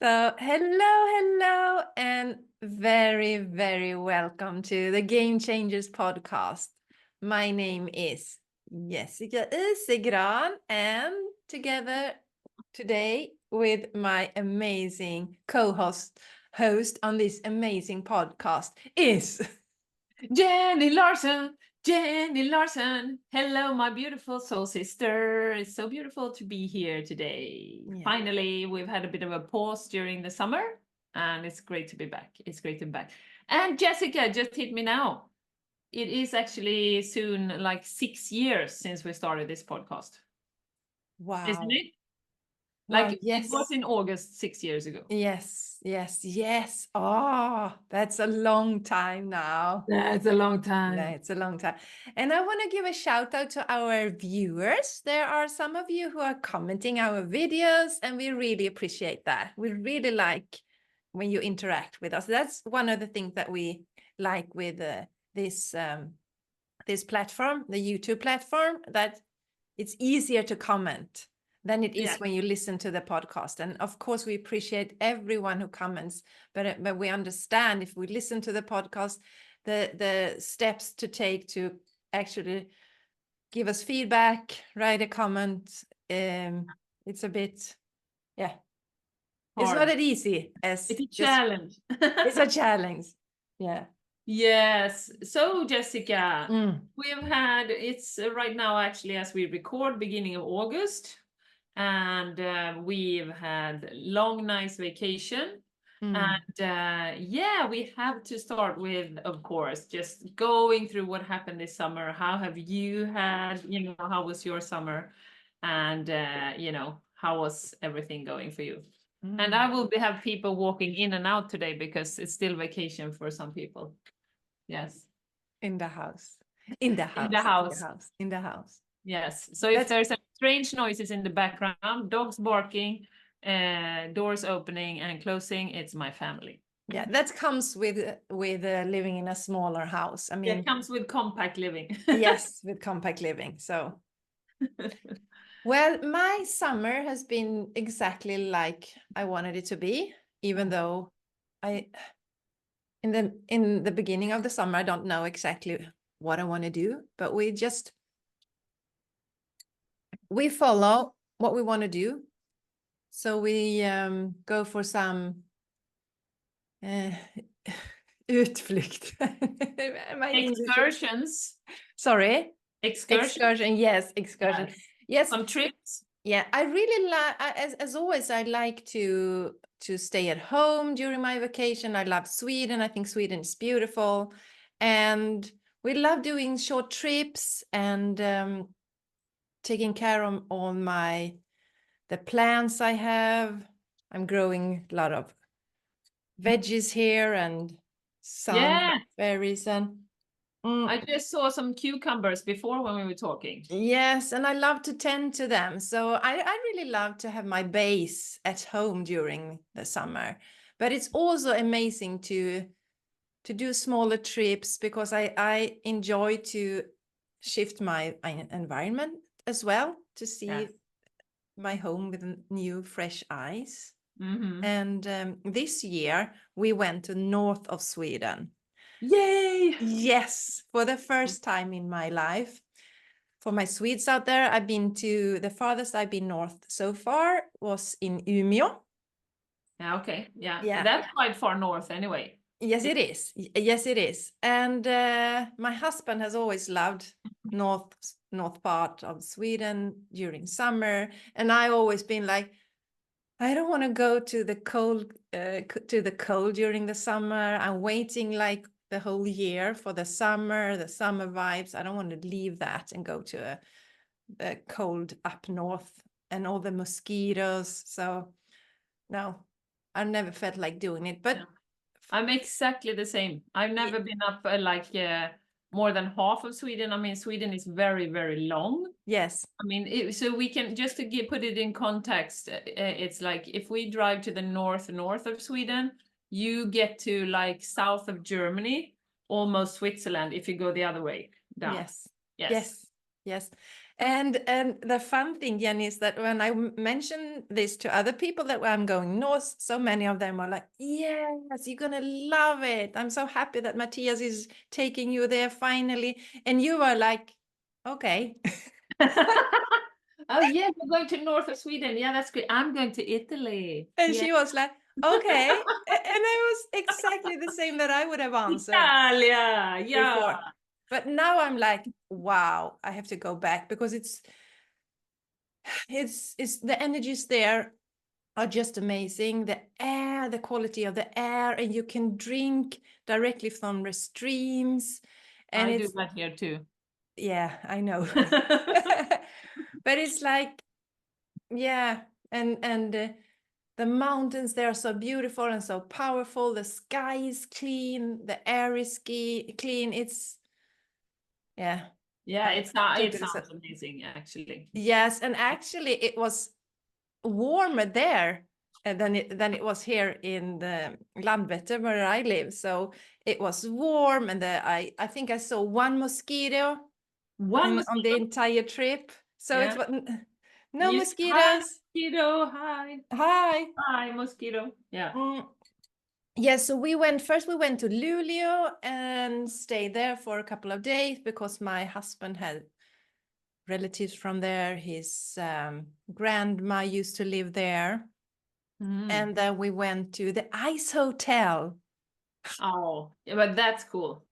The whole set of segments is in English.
So, hello, and very, very welcome to the Game Changers podcast. My name is Jessica Isegran, and together today with my amazing host on this amazing podcast is Jenny Larson, Jenny Larson. Hello, my beautiful soul sister. It's so beautiful to be here today. Yeah. Finally, we've had a bit of a pause during the summer, and it's great to be back. It's great to be back. And Jessica just hit me now. It is actually soon like 6 years since we started this podcast, isn't Wow. it? Wow, Like it was yes. in August 6 years ago. Yes. Oh, that's a long time now. That's a long Yeah, time. it's a long time. And I want to give a shout out to our viewers. There are some of you who are commenting our videos, and we really appreciate that. We really like when you interact with us. That's one of the things that we like with this platform, the YouTube platform, that it's easier to comment than it is when you listen to the podcast. And of course, we appreciate everyone who comments, but we understand if we listen to the podcast, the steps to take to actually give us feedback, write a comment. It's a bit, yeah, it's not Hard. as easy as It's a just, challenge. it's a challenge. Yeah. Yes. So, Jessica, Mm. we've had it's right now actually as we record beginning of August, and we've had long nice vacation. Mm. And yeah, we have to start with, of course, just going through what happened this summer. How have you had, how was your summer? And how was everything going for you? And I will have people walking in and out today because it's still vacation for some people. Yes. In the house. In the house. In the In the house. house. In the house. Yes. So if there's any strange noises in the background, dogs barking, doors opening and closing, it's my family. Yeah, that comes with living in a smaller house. I mean, It comes with compact living. yes, with compact living. So, well, my summer has been exactly like I wanted it to be, even though in the beginning of the summer, I don't know exactly what I want to do, but we follow what we want to do. So we go for some utflykt. Excursions. Sorry. Excursion. Yes, excursion. Yes. Some trips. Yeah, I really like, as always, I like to stay at home during my vacation. I love Sweden. I think Sweden is beautiful, and we love doing short trips and taking care of all the plants I have. I'm growing a lot of veggies here and some berries and. I just saw some cucumbers before when we were talking. Yes, and I love to tend to them. So I really love to have my base at home during the summer. But it's also amazing to do smaller trips because I enjoy to shift my environment as well, to see my home with new fresh eyes. Mm-hmm. And this year we went to north of Sweden. Yay! Yes, for the first time in my life. For my Swedes out there, the farthest I've been north so far was in Umeå. Yeah, okay. Yeah. Yeah. That's quite far north anyway. Yes, it is. Yes, it is. And my husband has always loved north part of Sweden during summer. And I always been like, I don't want to go to the cold during the summer. I'm waiting like the whole year for the summer vibes. I don't want to leave that and go to a cold up north and all the mosquitoes. So no, I've never felt like doing it. But I'm exactly the same. I've never been up more than half of Sweden. I mean, Sweden is very, very long. Yes. I mean, so we can just to put it in context. It's like if we drive to the north of Sweden, you get to like south of Germany, almost Switzerland. If you go the other way down. Yes. And the fun thing, Jenny, is that when I mention this to other people that I'm going north, so many of them are like, "Yes, you're gonna love it. I'm so happy that Matthias is taking you there finally." And you are like, "Okay." Oh yeah, we're going to north of Sweden. Yeah, that's great. I'm going to Italy. And Yeah. she was like, "Okay." And I was exactly the same that I would have answered Italia. Yeah. before. But now I'm like, wow, I have to go back because it's the energies there are just amazing. The air, the quality of the air, and you can drink directly from the streams. And I do it's, that here too. yeah, I know. But it's like, yeah, and the mountains, they are so beautiful and so powerful. The sky is clean, the air is clean. It's, yeah. Yeah, it Totally. sounds amazing actually. Yes, and actually it was warmer there than it was here in the Landvetter where I live. So it was warm, and I think I saw one mosquito One on the mosquito. entire trip. So Yeah. it was no You hi mosquitoes. mosquito. Hi. Hi. Hi mosquito. Yeah. Mm. Yeah, so we went to Luleå and stayed there for a couple of days because my husband had relatives from there. His grandma used to live there. And then we went to the Ice Hotel. Oh, yeah, but that's cool.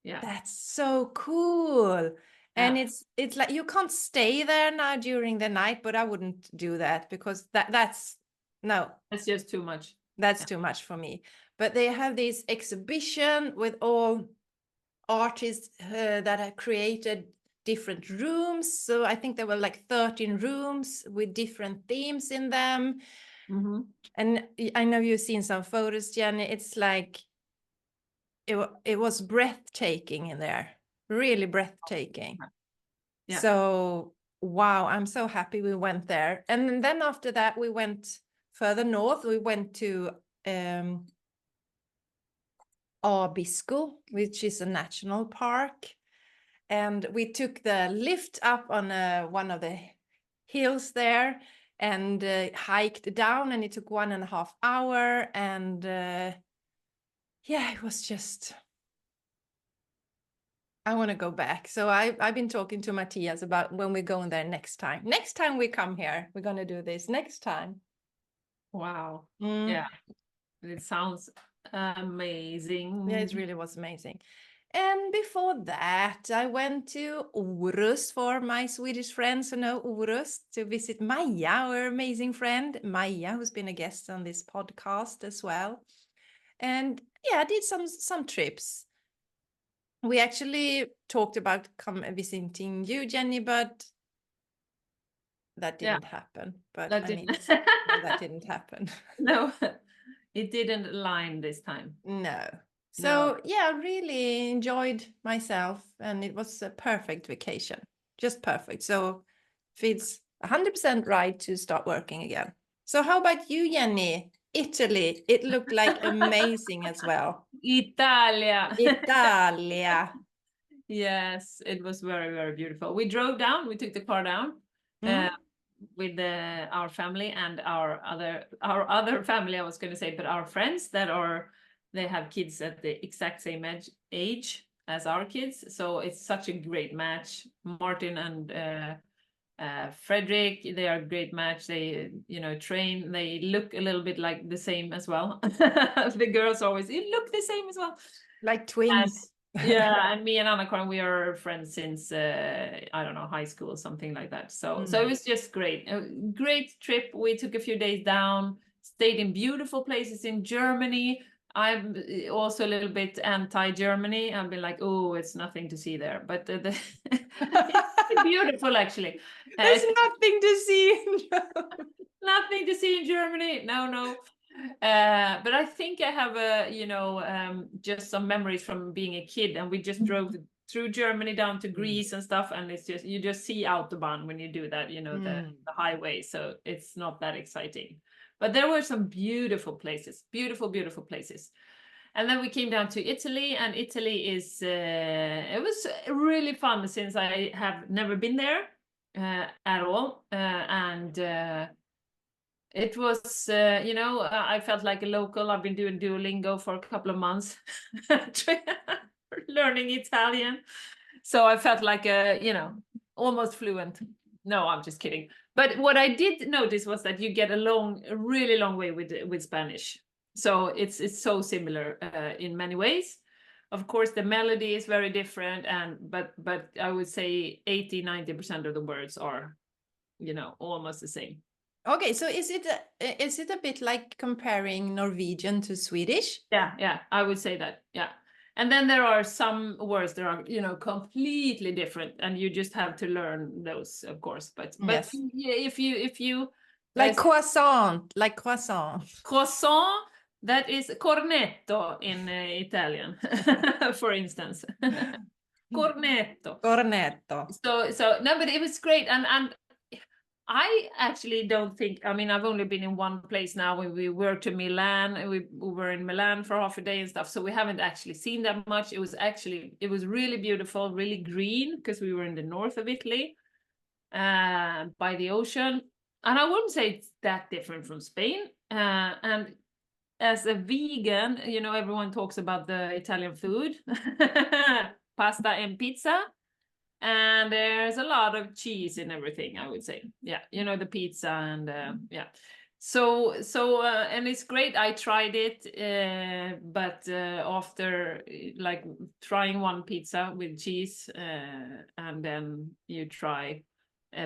Yeah. That's so cool. And Yeah. it's like you can't stay there now during the night, but I wouldn't do that because that's no, That's just too much. that's Yeah. too much for me. But they have this exhibition with all artists that have created different rooms. So I think there were like 13 rooms with different themes in them. And I know you've seen some photos, Jenny. It's like it was breathtaking in there, really breathtaking. Yeah. So wow, I'm so happy we went there. And then after that we went further north. We went to Abisko, which is a national park, and we took the lift up on one of the hills there and hiked down, and it took 1.5 hours. And yeah, it was just, I want to go back. So I've been talking to Matthias about when we're going there next time. Next time we come here, we're going to do this next time. Wow. Mm. Yeah. It sounds amazing. Yeah, it really was amazing. And before that, I went to Orust for my Swedish friends who know Orust to visit Maja, our amazing friend, Maja, who's been a guest on this podcast as well. And yeah, I did some trips. We actually talked about visiting you, Jenny, but that didn't happen. But That I mean, didn't. that didn't happen. No, it didn't align this time. No. So No. yeah, I really enjoyed myself, and it was a perfect vacation, just perfect. So feels 100% right to start working again. So how about you, Jenny? Italy, it looked like amazing as well. Italia. Italia. Yes, it was very, very beautiful. We drove down, we took the car down Mm. with our family and our other family, I was going to say, but our friends they have kids at the exact same age as our kids. So it's such a great match. Martin and Frederick, they are a great match. They, train, they look a little bit like the same as well. The girls always, you look the same as well. Like twins. Yeah, and me and Anna, we are friends since I don't know, high school or something like that. So it was just great. A great trip. We took a few days down, stayed in beautiful places in Germany. I'm also a little bit anti-Germany. I've been like, oh, it's nothing to see there, but it's beautiful actually. There's nothing to see. Nothing to see in Germany. No. But I think I have just some memories from being a kid, and we just drove through Germany down to Greece and stuff, and it's just, you just see Autobahn when you do that, the highway, so it's not that exciting. But there were some beautiful places, beautiful places. And then we came down to Italy, and Italy is it was really fun since I have never been there. at all. And it was, I felt like a local. I've been doing Duolingo for a couple of months, learning Italian. So I felt like almost fluent. No, I'm just kidding. But what I did notice was that you get a really long way with Spanish. So it's so similar in many ways. Of course, the melody is very different, but I would say 80-90% of the words are, almost the same. Okay, so is it a bit like comparing Norwegian to Swedish? Yeah, I would say that. Yeah. And then there are some words that are, completely different, and you just have to learn those, of course. But Yes. yeah, if you Like croissant, like croissant. croissant, that is cornetto in Italian, for instance. Cornetto. Cornetto. So no, but it was great, and I actually don't think, I mean, I've only been in one place now. When we were to Milan, and we were in Milan for half a day and stuff, so we haven't actually seen that much. It was really beautiful, really green, because we were in the north of Italy, by the ocean. And I wouldn't say it's that different from Spain. And as a vegan, everyone talks about the Italian food, pasta and pizza. And there's a lot of cheese in everything, I would say. Yeah, the pizza and yeah. So and it's great. I tried it, but after like trying one pizza with cheese, and then you try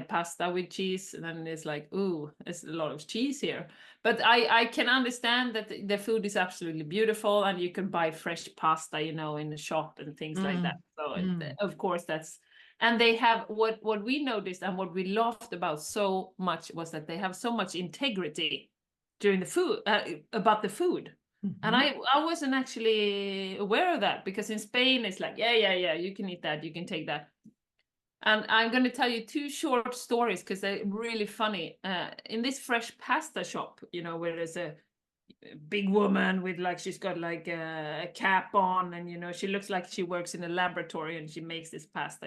pasta with cheese, and then it's like, ooh, there's a lot of cheese here. But I can understand that the food is absolutely beautiful, and you can buy fresh pasta, in the shop and things like that. So of course that's. And they have what we noticed, and what we laughed about so much, was that they have so much integrity during the food, about the food. And I wasn't actually aware of that, because in Spain it's like, yeah, you can eat that, you can take that. And I'm going to tell you two short stories, because they're really funny. In this fresh pasta shop, where there's a big woman with, like, she's got like a cap on, and she looks like she works in a laboratory, and she makes this pasta.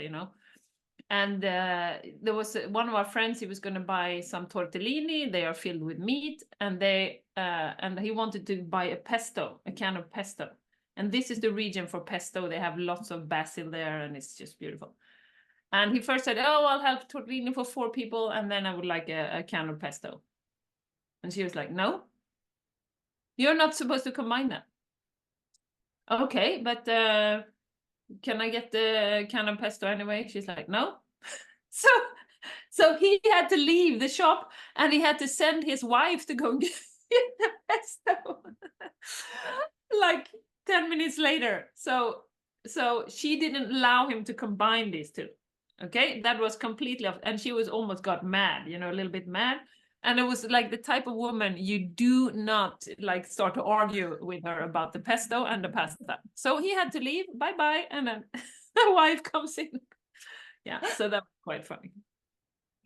And there was one of our friends. He was going to buy some tortellini. They are filled with meat, and he wanted to buy a can of pesto. And this is the region for pesto. They have lots of basil there, and it's just beautiful. And he first said, "Oh, I'll have tortellini for 4 people, and then I would like a can of pesto." And she was like, "No, you're not supposed to combine that." Okay, but can I get the can of pesto anyway? She's like, "No." So he had to leave the shop, and he had to send his wife to go get the pesto like 10 minutes later. So she didn't allow him to combine these two. Okay, that was completely off, and she was almost got mad, a little bit mad. And it was like the type of woman you do not like start to argue with her about the pesto and the pasta. So he had to leave, bye, and then the wife comes in. Yeah, so that was quite funny.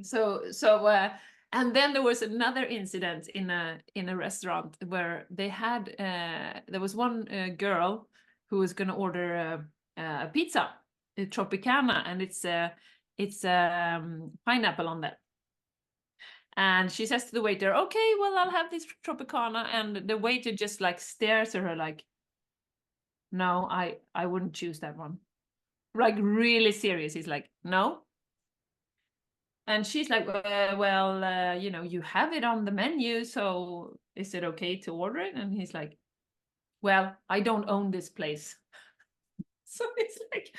So and then there was another incident in a restaurant, where they had there was one girl who was going to order a pizza, a Tropicana, and it's pineapple on that. And she says to the waiter, "Okay, well, I'll have this Tropicana." And the waiter just like stares at her like, "No, I wouldn't choose that one." Like really serious. He's like, "No." And she's like, well, you have it on the menu, so is it okay to order it? And he's like, "Well, I don't own this place." So it's like,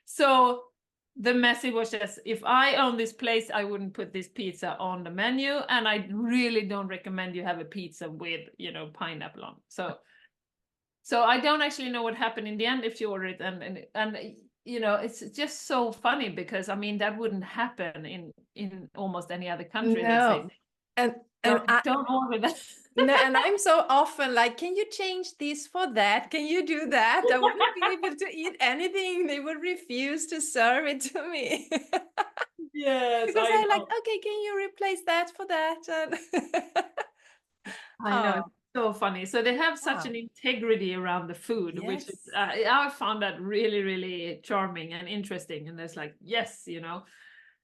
so the message was just, if I own this place, I wouldn't put this pizza on the menu, and I really don't recommend you have a pizza with, pineapple on. So I don't actually know what happened in the end if you order it, and it's just so funny, because I mean that wouldn't happen in almost any other country. No. They say, don't order that. No, and I'm so often like, "Can you change this for that? Can you do that?" I wouldn't be able to eat anything. They would refuse to serve it to me. Yes, Because I I'm like, know. "Okay, can you replace that for that?" I know. Oh, It's so funny. So they have such wow. an integrity around the food, which is Yes. I found that really, really charming and interesting. And there's like, yes,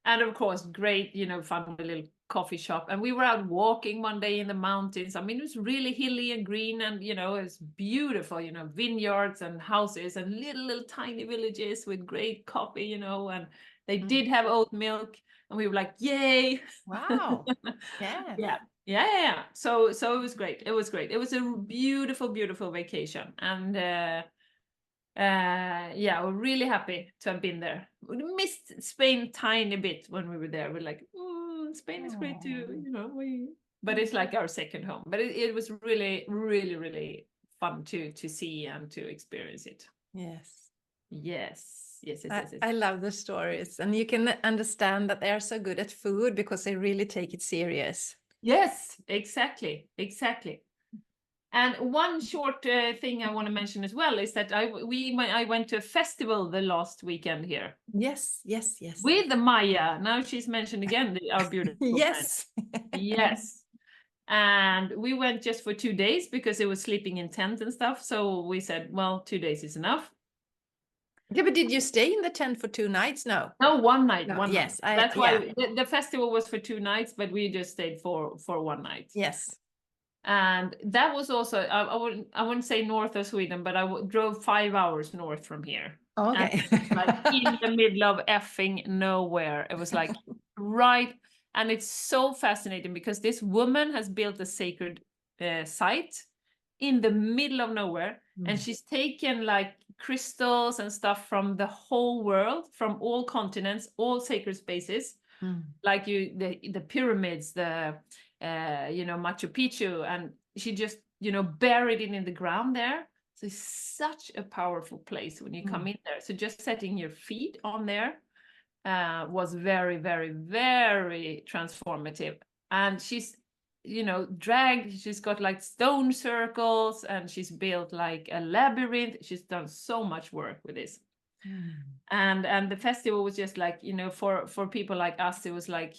And of course, great, found a little coffee shop. And we were out walking one day in the mountains. I mean, it was really hilly and green, and it's beautiful, vineyards and houses and little tiny villages with great coffee, and they did have oat milk, and we were like, yay. Wow. Yes. Yeah. So it was great. It was great. It was a beautiful vacation. And yeah, we're really happy to have been there. We missed Spain tiny bit when we were there. We're like, Spain is great too, but it's like our second home. But it was really fun to see and to experience it. Yes. I love the stories, and you can understand that they are so good at food because they really take it serious. Yes, exactly. And one short thing I want to mention as well is that I went to a festival the last weekend here. Yes. With Maya. Now she's mentioned again, our beautiful Yes. friend. Yes. And we went just for 2 days because it was sleeping in tent and stuff. So we said, well, 2 days is enough. Yeah, but did you stay in the tent for 2 nights? No. No, one night. No, one yes, night. That's why the festival was for 2 nights, but we just stayed for 1 night. Yes. And that was also, I wouldn't say north of Sweden, but I drove 5 hours north from here. Okay. Like in the middle of effing nowhere. It was like right. And it's so fascinating because this woman has built a sacred site in the middle of nowhere. And she's taken like crystals and stuff from the whole world, from all continents, all sacred spaces, like the pyramids, the Machu Picchu, and she just buried it in the ground there. So it's such a powerful place when you come in there. So just setting your feet on there was very transformative. And she's she's got like stone circles, and she's built like a labyrinth. She's done so much work with this. And the festival was just like, for people like us, it was like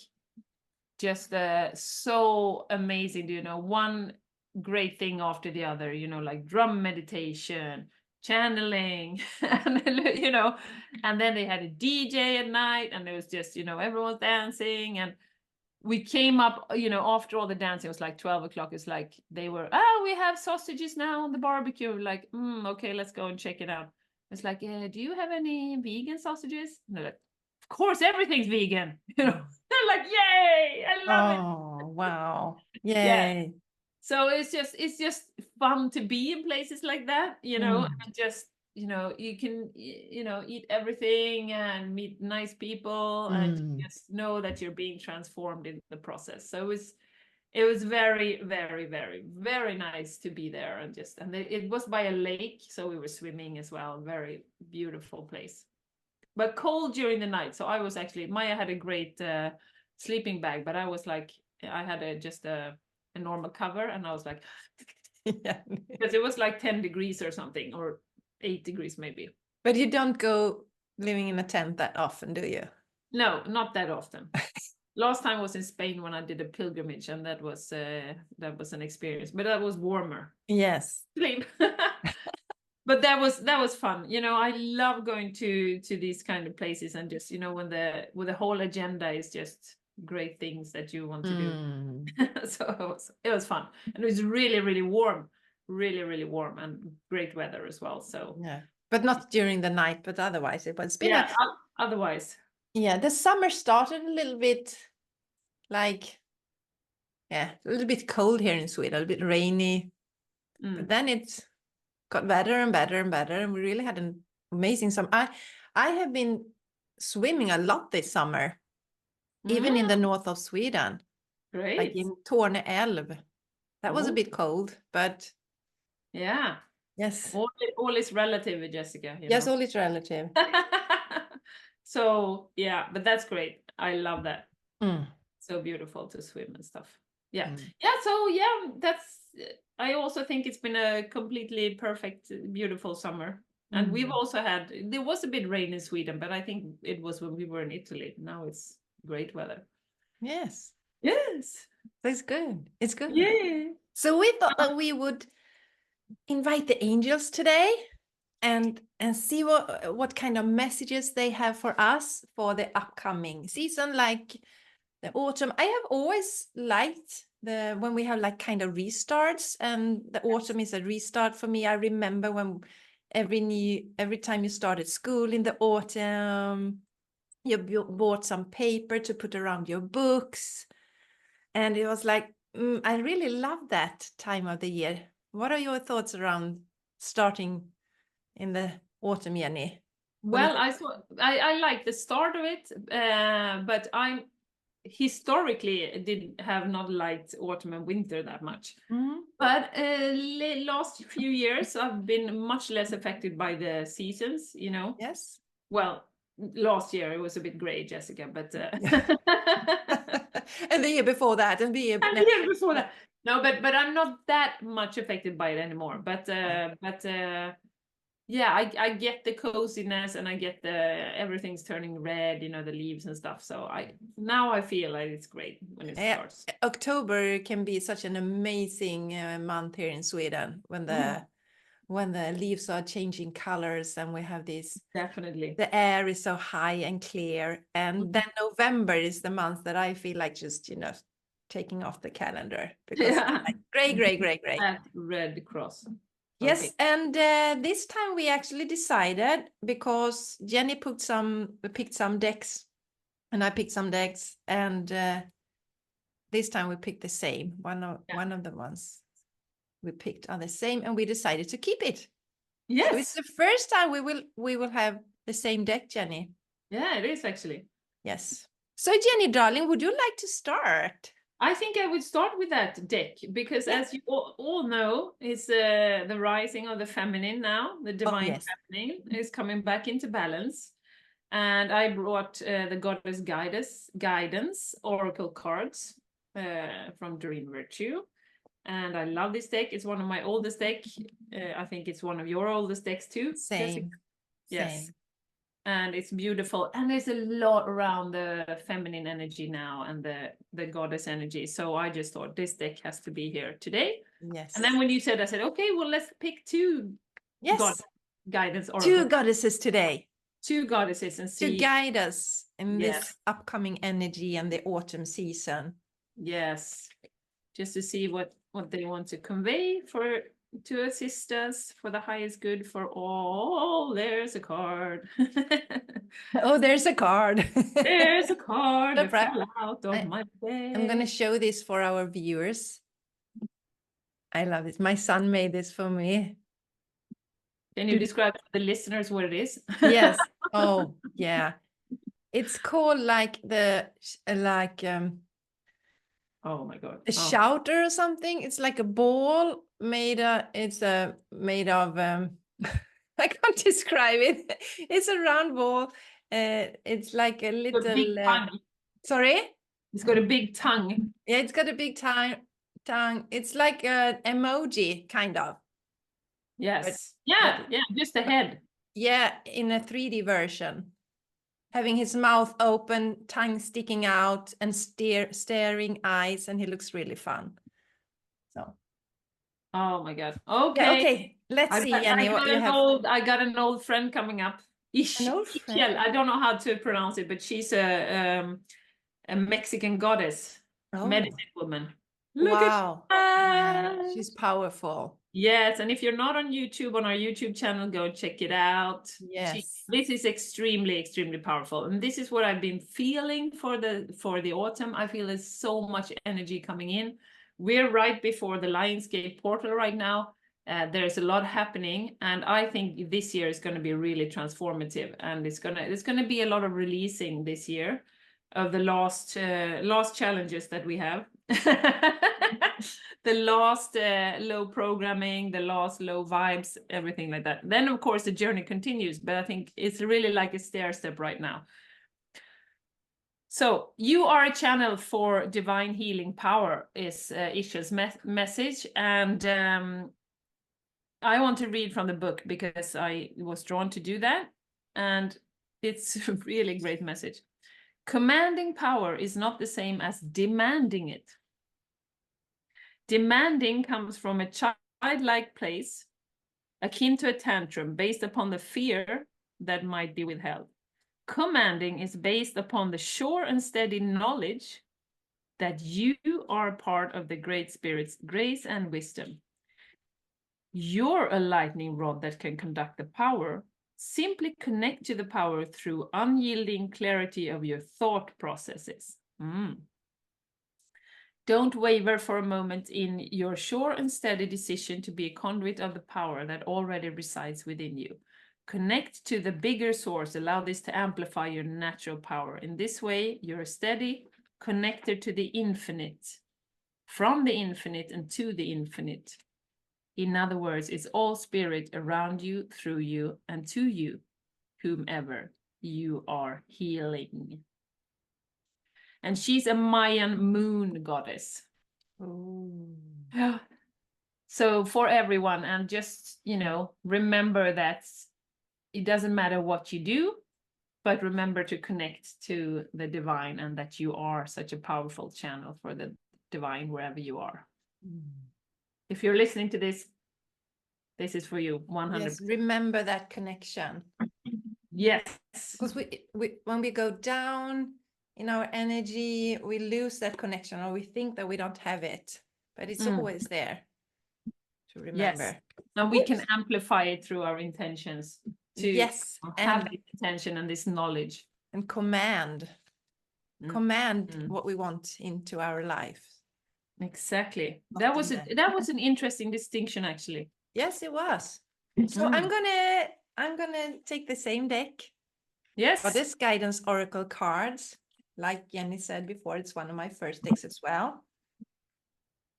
just so amazing, one great thing after the other, like drum meditation, channeling, and and then they had a DJ at night, and it was just, everyone's dancing. And we came up, after all the dancing, it was like 12 o'clock. It's like they were, we have sausages now on the barbecue. We're like, okay, let's go and check it out. It's like, do you have any vegan sausages? And they're like, of course, everything's vegan. They're like, yay, I love it. Oh, wow. Yay. Yeah. So it's just fun to be in places like that, and just, you can, eat everything and meet nice people and just know that you're being transformed in the process. So it was very nice to be there, and it was by a lake, so we were swimming as well. Very beautiful place, but cold during the night. So I was actually, Maya had a great sleeping bag, but I was like, I had just a normal cover, and I was like, because it was like 10 degrees or something, or 8 degrees maybe. But you don't go living in a tent that often, do you? No, not that often. Last time was in Spain when I did a pilgrimage, and that was an experience, but that was warmer. Yes. But that was fun. I love going to these kind of places, and just when the whole agenda is just great things that you want to do. So it was fun, and it was really warm, really warm, and great weather as well. So yeah, but not during the night, but otherwise it's been otherwise. Yeah, the summer started a little bit like, a little bit cold here in Sweden, a little bit rainy, but then it got better and better and better, and we really had an amazing summer. I have been swimming a lot this summer, even in the north of Sweden. Great. Like in Torne Älv. That was a bit cold, but yeah. Yes. All is relative, Jessica. Yes, all is relative. So yeah, but that's great. I love that. So beautiful to swim and stuff. Yeah. So I also think it's been a completely perfect, beautiful summer. And we've also there was a bit rain in Sweden, but I think it was when we were in Italy. Now it's great weather. Yes. That's good. It's good. Yeah. So we thought that we would invite the angels today and see what kind of messages they have for us for the upcoming season, like the autumn. I have always liked when we have like kind of restarts, and the autumn is a restart for me. I remember when every time you started school in the autumn, you bought some paper to put around your books, and it was like, I really love that time of the year. What are your thoughts around starting in the autumn, Jenny? Well, I like the start of it, but I historically have not liked autumn and winter that much. But last few years, I've been much less affected by the seasons, you know. Yes. Well, last year it was a bit gray, Jessica, but and the year before that, and the year before that. No, but I'm not that much affected by it anymore. But yeah, I get the coziness, and I get everything's turning red, you know, the leaves and stuff. So now I feel like it's great when it starts. October can be such an amazing month here in Sweden when the leaves are changing colors, and we have this. Definitely. The air is so high and clear, and then November is the month that I feel like just, you know, taking off the calendar, because it's like gray. That red cross. Yes, Okay. and this time we actually decided, because Jenny picked some decks, and I picked some decks, and this time we picked the same. One of the ones we picked are the same, and we decided to keep it. Yes. So it's the first time we will have the same deck, Jenny. Yeah, it is actually. Yes. So Jenny, darling, would you like to start? I think I would start with that deck, because as you all know, it's the rising of the feminine now. The divine feminine is coming back into balance. And I brought the Goddess Guidance Oracle cards from Doreen Virtue. And I love this deck. It's one of my oldest decks. I think it's one of your oldest decks too. Same. Jessica. Yes. Same. And it's beautiful. And there's a lot around the feminine energy now, and the goddess energy. So I just thought this deck has to be here today. Yes. And then when you said, I said, okay, well, let's pick two guidance oracles. Two goddesses today. Two goddesses, and see. To guide us in this upcoming energy and the autumn season. Yes. Just to see what they want to convey to assist us for the highest good for all. There's a card. Oh, there's a card. There's a card that fell out of my bed. I'm going to show this for our viewers. I love this. My son made this for me. Can you describe to the listeners what it is? Yes. Oh, yeah. It's called like oh my God. A shouter or something. It's like a ball made of I can't describe it. It's a round ball. It's like a little big tongue. Sorry? It's got a big tongue. Yeah, it's got a big tongue. It's like an emoji, kind of. Yes. Yeah, just a head. Yeah, in a 3D version. Having his mouth open, tongue sticking out, and staring eyes, and he looks really fun. So. Oh my God. Okay. Yeah, okay. Let's see, Jenny, what you have. I got an old friend coming up. An old friend? I don't know how to pronounce it, but she's a Mexican goddess, medicine woman. Look at that. Yeah, she's powerful. Yes, and if you're not on YouTube, on our YouTube channel, go check it out. Yes. This is extremely, extremely powerful. And this is what I've been feeling for the autumn. I feel there's so much energy coming in. We're right before the Lionsgate portal right now. There's a lot happening, and I think this year is going to be really transformative, and it's gonna be a lot of releasing this year of the last challenges that we have. The last low programming, the last low vibes, everything like that. Then of course the journey continues, but I think it's really like a stair step right now. So you are a channel for divine healing power is Isha's message, and I want to read from the book because I was drawn to do that, and it's a really great message. Commanding power is not the same as demanding it. Demanding comes from a childlike place, akin to a tantrum based upon the fear that might be withheld. Commanding is based upon the sure and steady knowledge that you are part of the Great Spirit's grace and wisdom. You're a lightning rod that can conduct the power. Simply connect to the power through unyielding clarity of your thought processes. Don't waver for a moment in your sure and steady decision to be a conduit of the power that already resides within you. Connect to the bigger source. Allow this to amplify your natural power. In this way, you're steady, connected to the infinite, from the infinite and to the infinite. In other words, it's all spirit around you, through you, and to you, whomever you are healing. And she's a Mayan moon goddess. Ooh. So for everyone, and just, remember that it doesn't matter what you do, but remember to connect to the divine and that you are such a powerful channel for the divine wherever you are. If you're listening to this, this is for you, 100%. Yes, remember that connection. Yes. Because we when we go down in our energy, we lose that connection, or we think that we don't have it, but it's always there to remember. Yes. And we can amplify it through our intentions to yes, have this intention and this knowledge. And command what we want into our life. Exactly. That was an interesting distinction, actually. Yes, it was. So I'm gonna take the same deck. Yes. Goddess Guidance Oracle cards. Like Jenny said before, it's one of my first decks as well.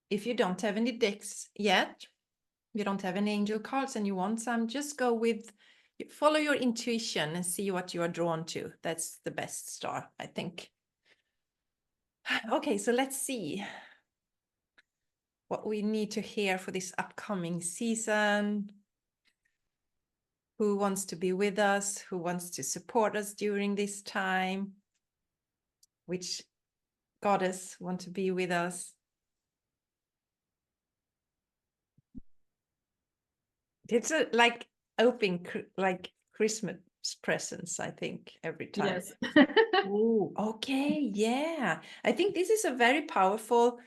If you don't have any decks yet, you don't have any angel cards and you want some, just follow your intuition and see what you are drawn to. That's the best start, I think. Okay, so let's see what we need to hear for this upcoming season. Who wants to be with us? Who wants to support us during this time? Which goddess want to be with us? It's like open like Christmas presents, I think, every time. Yes. Ooh, okay, yeah. I think this is a very powerful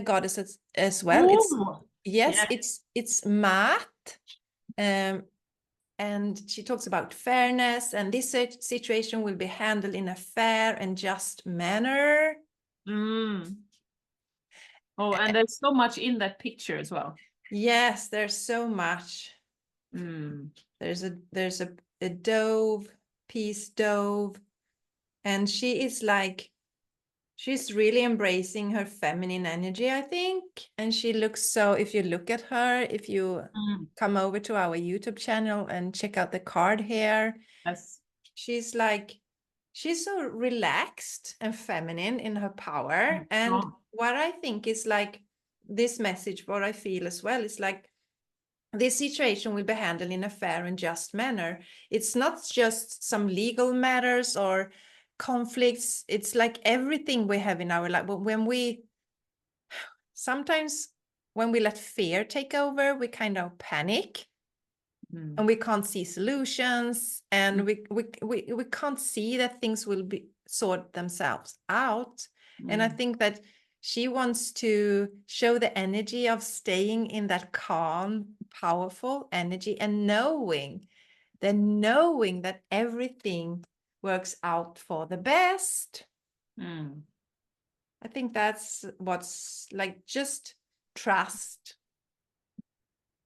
goddess as well. Ooh. It's Maat. And she talks about fairness, and this situation will be handled in a fair and just manner. Oh, and there's so much in that picture as well. Yes, there's so much. There's a dove, peace dove, and she's really embracing her feminine energy, I think. And she looks so, if you look at her, if you come over to our YouTube channel and check out the card here, yes, she's so relaxed and feminine in her power. And what I think is like this message, what I feel as well, is like this situation will be handled in a fair and just manner. It's not just some legal matters or conflicts. It's like everything we have in our life. But sometimes when we let fear take over, we kind of panic. And we can't see solutions, and we can't see that things will be sort themselves out. And I think that she wants to show the energy of staying in that calm, powerful energy and knowing that everything works out for the best. I think that's what's like, just trust.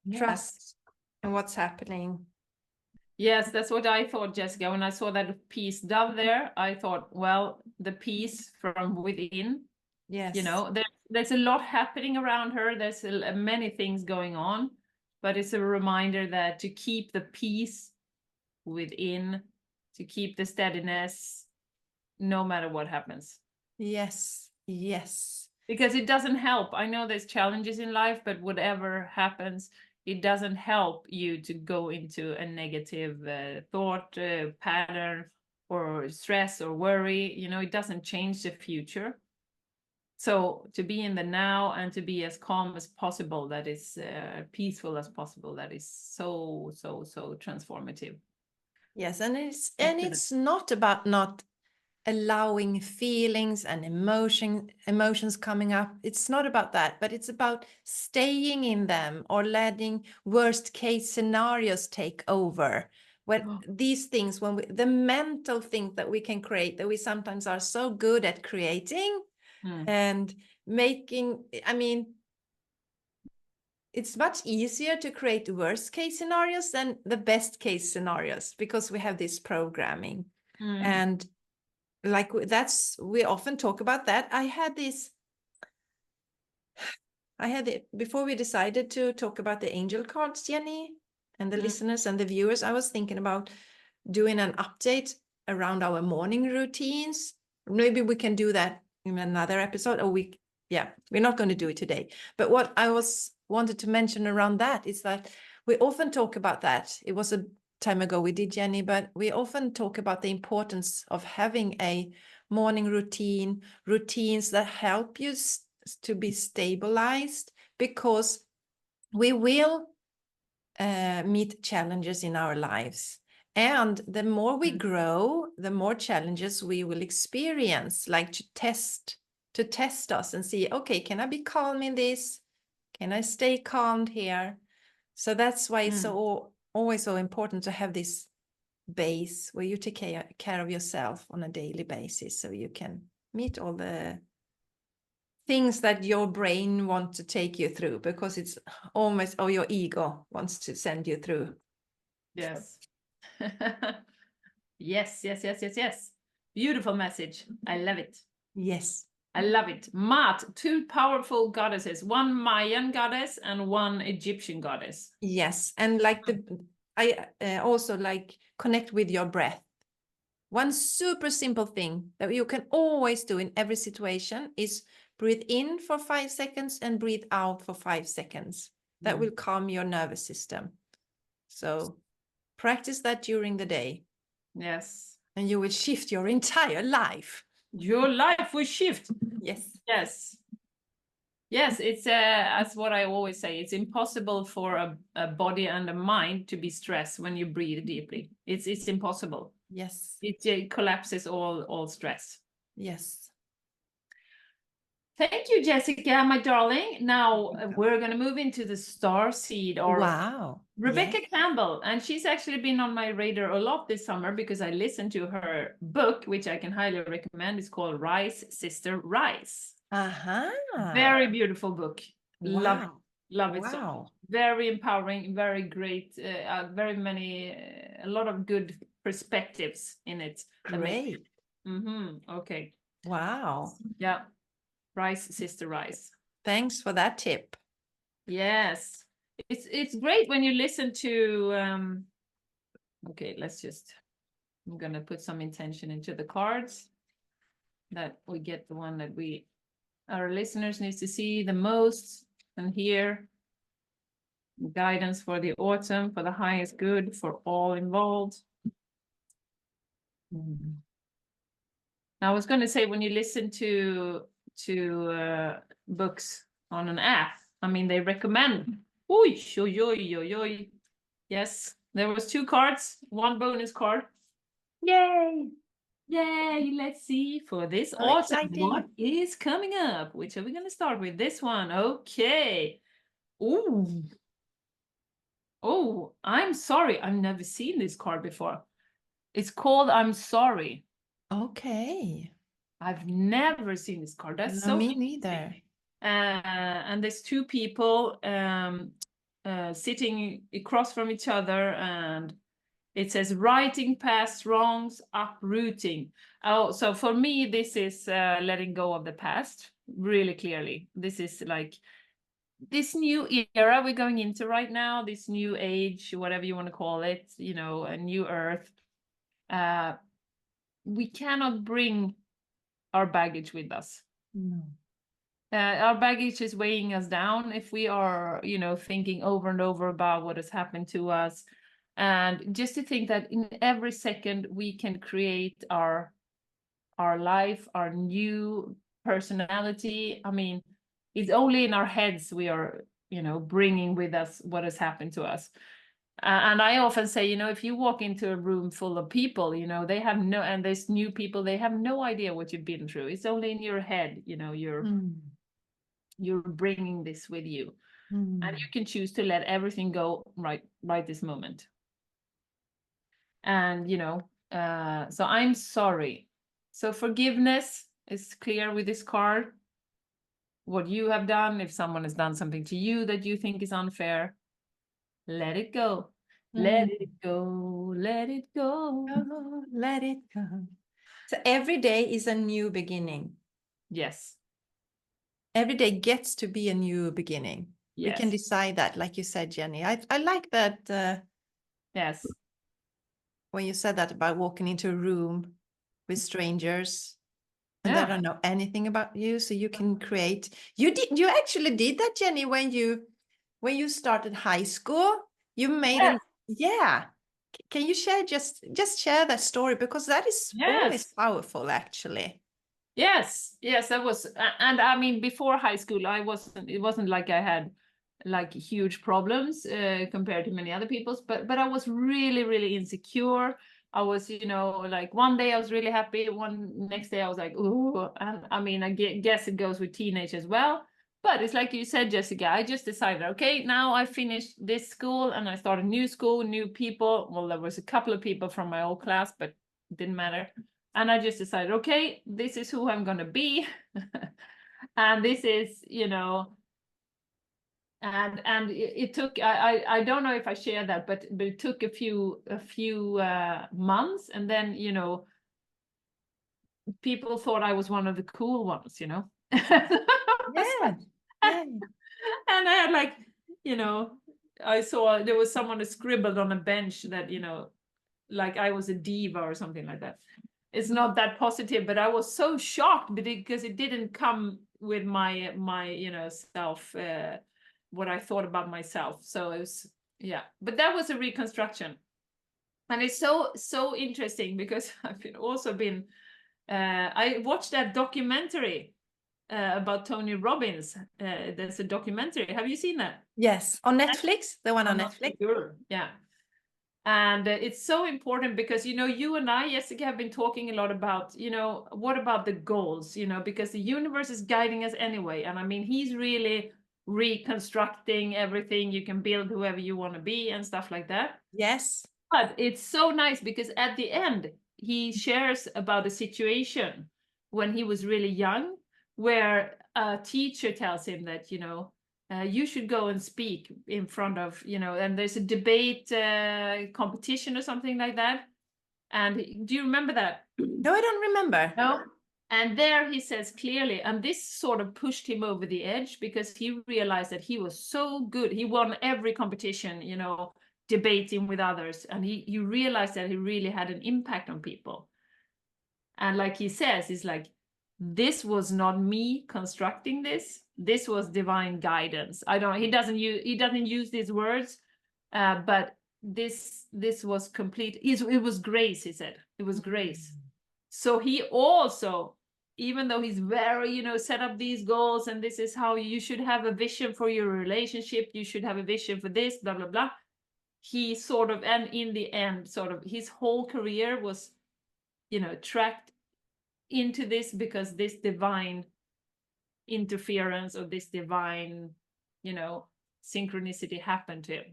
Yes. Trust in what's happening. Yes, that's what I thought, Jessica. When I saw that peace dove there, I thought, well, the peace from within. Yes. There's a lot happening around her. There's many things going on, but it's a reminder that to keep the peace within, to keep the steadiness, no matter what happens. Yes. Yes. Because it doesn't help. I know there's challenges in life, but whatever happens, it doesn't help you to go into a negative thought pattern or stress or worry. It doesn't change the future. So to be in the now and to be as calm as possible, that is peaceful as possible, that is so transformative. Yes, and it's Excellent. not about not allowing feelings and emotions coming up. It's not about that, but it's about staying in them or letting worst case scenarios take over. When these things, the mental things that we can create, that we sometimes are so good at creating and making, I mean, it's much easier to create worst case scenarios than the best case scenarios, because we have this programming. And like we often talk about that. I had it before we decided to talk about the angel cards, Jenny, and the listeners and the viewers. I was thinking about doing an update around our morning routines. Maybe we can do that in another episode, or we're not going to do it today. But what I wanted to mention around that is that we often talk about that. It was a time ago we did, Jenny, but we often talk about the importance of having a morning routines that help you to be stabilized, because we will meet challenges in our lives. And the more we grow, the more challenges we will experience, like to test us and see, okay, can I be calm in this? Can I stay calm here? So that's why it's always so important to have this base where you take care of yourself on a daily basis, so you can meet all the things that your brain wants to take you through, because it's almost, or your ego wants to send you through. Yes. Yes. Beautiful message. I love it. Yes. I love it. Maat, two powerful goddesses, one Mayan goddess and one Egyptian goddess. Yes. And like I also like connect with your breath. One super simple thing that you can always do in every situation is breathe in for 5 seconds and breathe out for 5 seconds. That will calm your nervous system. So practice that during the day. Yes. And you will shift your entire life. Your life will shift. Yes. Yes. Yes, it's as what I always say, it's impossible for a body and a mind to be stressed when you breathe deeply. It's impossible. Yes. It collapses all stress. Yes. Thank you, Jessica, my darling. Now we're going to move into the star seed, or wow. Rebecca Campbell. And she's actually been on my radar a lot this summer because I listened to her book, which I can highly recommend. It's called Rise, Sister, Rise. Very beautiful book. Wow. Love it so much. Very empowering, very great, very many, a lot of good perspectives in it. Great. Okay. Wow. Yeah. Rise, Sister, Rise. Thanks for that tip. Yes. It's great when you listen to okay, I'm gonna put some intention into the cards, that we get the one that our listeners need to see the most and hear. Guidance for the autumn, for the highest good, for all involved. I was going to say, when you listen to books on an app, I mean, they recommend. Yes, there was 2 cards, 1 bonus card. Yay! Let's see for this autumn what is coming up. Which are we going to start with? This one. Okay. Oh, I'm sorry. I've never seen this card before. It's called I'm Sorry. Okay. I've never seen this card. That's so me neither. And there's 2 people sitting across from each other, and it says righting past wrongs, uprooting. Oh, so for me, this is letting go of the past really clearly. This is like this new era we're going into right now, this new age, whatever you want to call it, a new earth. We cannot bring our baggage with us. No. Our baggage is weighing us down if we are, thinking over and over about what has happened to us. And just to think that in every second we can create our life, our new personality. I mean, it's only in our heads we are, bringing with us what has happened to us. And I often say, if you walk into a room full of people, they have and there's new people, they have no idea what you've been through. It's only in your head, you're bringing this with you. And you can choose to let everything go right this moment. And, so I'm sorry. So forgiveness is clear with this card. What you have done, if someone has done something to you that you think is unfair, let it go. Let it go. Let it go. Oh, let it go. So every day is a new beginning. Yes. Every day gets to be a new beginning. Yes. We can decide that, like you said, Jenny. I like that. Yes. When you said that about walking into a room with strangers and they don't know anything about you, so you can create. You actually did that, Jenny, when you started high school. You made Can you share just share that story, because that is always powerful, actually. Yes, that was, and I mean, before high school, it wasn't like I had like huge problems compared to many other people's, but I was really, really insecure. I was, like one day I was really happy, next day I was like, ooh, and I mean, I guess it goes with teenage as well. But it's like you said, Jessica, I just decided, okay, now I finished this school and I started new school, new people. Well, there was a couple of people from my old class, but it didn't matter. And I just decided, okay, this is who I'm going to be. And this is, and it took, I don't know if I share that, but it took a few months. And then, people thought I was one of the cool ones, Yeah. And I had like, I saw there was someone that scribbled on a bench that, like I was a diva or something like that. It's not that positive, but I was so shocked because it didn't come with my self, what I thought about myself. So it was, but that was a reconstruction. And it's so interesting because I've been I watched that documentary about Tony Robbins. There's a documentary. Have you seen that? Yes, on Netflix, the one on Netflix. Sure. Yeah. And it's so important because, you and I, Jessica, have been talking a lot about, what about the goals, because the universe is guiding us anyway. And I mean, he's really reconstructing everything. You can build whoever you want to be and stuff like that. Yes. But it's so nice because at the end, he shares about a situation when he was really young, where a teacher tells him that, you should go and speak in front of, and there's a debate competition or something like that. And do you remember that? No, I don't remember. No. And there he says clearly, and this sort of pushed him over the edge because he realized that he was so good. He won every competition, debating with others. And he realized that he really had an impact on people. And like he says, it's like, this was not me constructing this. This was divine guidance. He doesn't use these words, but this was complete. It was grace, he said. It was grace. So he also, even though he's very, set up these goals and this is how you should have a vision for your relationship, you should have a vision for this, blah, blah, blah. He sort of, and in the end, sort of his whole career was, tracked into this because this divine interference or this divine, synchronicity happened to him.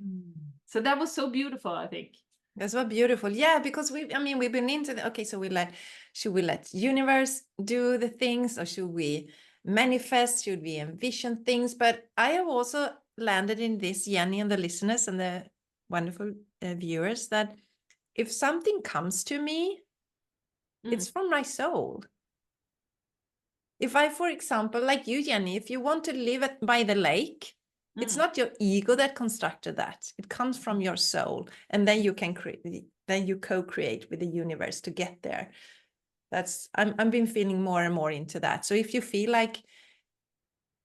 So that was so beautiful, I think. That's so beautiful. Yeah, because we've been into okay, so should we let universe do the things, or should we manifest? Should we envision things? But I have also landed in this, Jenny, and the listeners and the wonderful viewers, that if something comes to me, it's from my soul. If I, for example, like you, Jenny, if you want to live by the lake, it's not your ego that constructed that. It comes from your soul. And then you can create, then you co-create with the universe to get there. I've been feeling more and more into that. So if you feel like,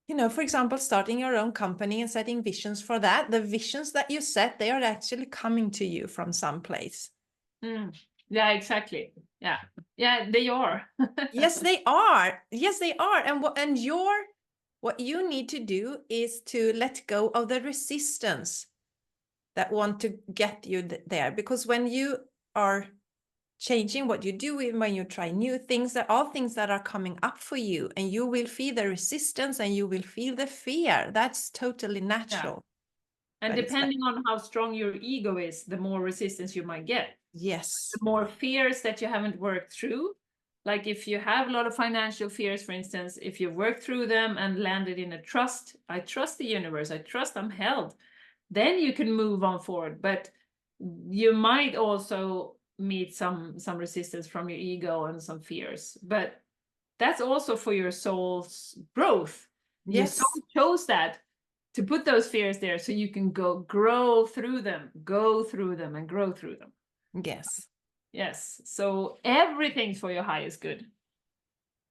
for example, starting your own company and setting visions for that, the visions that you set, they are actually coming to you from some place. Yeah, exactly. Yeah. Yeah, they are. Yes, they are. Yes, they are. And what you need to do is to let go of the resistance that want to get you there. Because when you are changing what you do, even when you try new things, there are things that are coming up for you, and you will feel the resistance and you will feel the fear. That's totally natural. And But it's like, depending on how strong your ego is, the more resistance you might get. yes, The more fears that you haven't worked through. Like if you have a lot of financial fears, for instance, if you work through them and landed in a trust, I trust the universe, I trust I'm held, then you can move on forward. But you might also meet some resistance from your ego and some fears. But that's also for your soul's growth. Your yes, soul chose that to put those fears there so you can grow through them, go through them and grow through them. yes. Yes. So everything's for your highest good.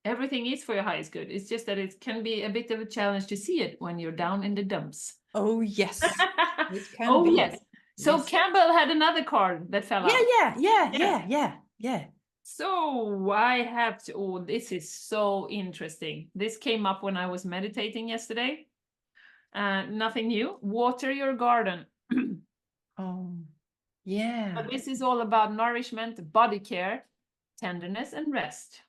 Everything is for your highest good. It's just that it can be a bit of a challenge to see it when you're down in the dumps. Oh, yes, it can Oh, be. yes. So Yes. Campbell had another card that fell out. Yeah. So I have to, oh, this is so interesting. This came up when I was meditating yesterday. Nothing new. Water your garden. Oh, yeah. But this is all about nourishment, body care, tenderness, and rest.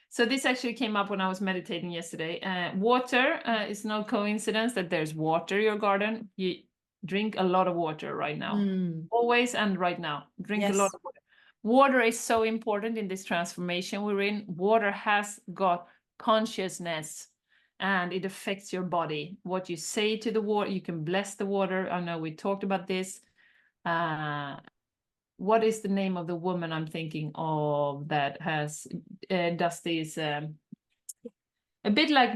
So this actually came up when I was meditating yesterday. Water is no coincidence that there's water your garden. You drink a lot of water right now. Mm. Always and right now. Drink a lot Yes. of water. Water is so important in this transformation we're in. Water has got consciousness and it affects your body. What you say to the water, you can bless the water. I know we talked about this. What is the name of the woman I'm thinking of that has does these a bit like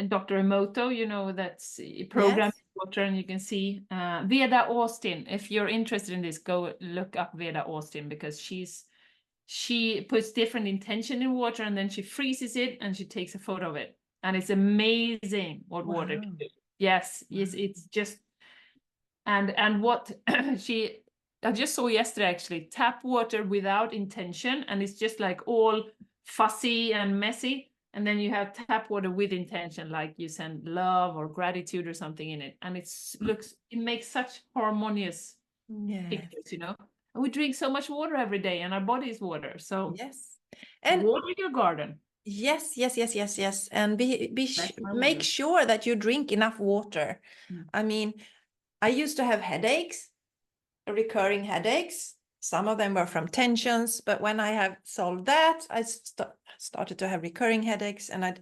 Dr. Emoto, you know, that's programming Yes. water, and you can see Veda Austin. If you're interested in this, go look up Veda Austin because she puts different intention in water and then she freezes it and she takes a photo of it, and it's amazing what water Wow. can do. Yes, yes, it's just and what she I just saw yesterday actually, tap water without intention, and it's just like all fussy and messy. And then you have tap water with intention, like you send love or gratitude or something in it. And it makes such harmonious Yeah. pictures, you know. And we drink so much water every day, and our body is water. So Yes. And water your garden. yes. And That's my make water. sure that you drink enough water. Mm. I mean, I used to have headaches, recurring headaches. Some of them were from tensions, but when I have solved that, I started to have recurring headaches, and I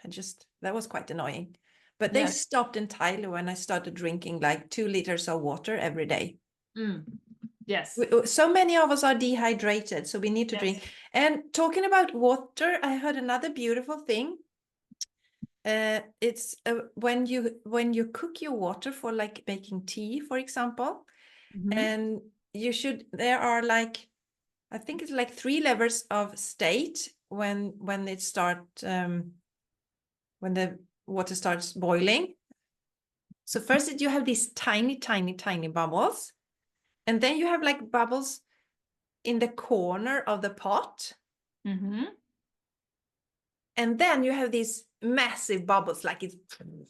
just, that was quite annoying. But they Yes. stopped entirely when I started drinking like 2 liters of water every day. Mm. Yes. So many of us are dehydrated, so we need to drink. And talking about water, I heard another beautiful thing. It's when you cook your water for like making tea, for example, and there are like, I think it's like 3 levels of state when it when the water starts boiling. So first you have these tiny bubbles, and then you have like bubbles in the corner of the pot. And then you have these massive bubbles, like it's,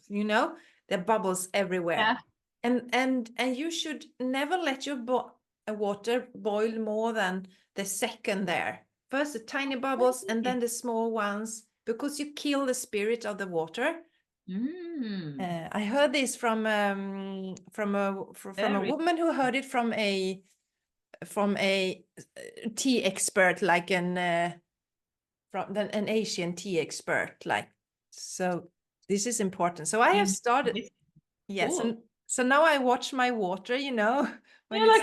you know, there are bubbles everywhere. Yeah. And you should never let your water boil more than the second there. First the tiny bubbles and then the small ones, because you kill the spirit of the water. I heard this from a woman who heard it from a tea expert, like an Asian tea expert, like, so this is important. So I have started, yes, Cool. and so now I watch my water, you know, when Yeah,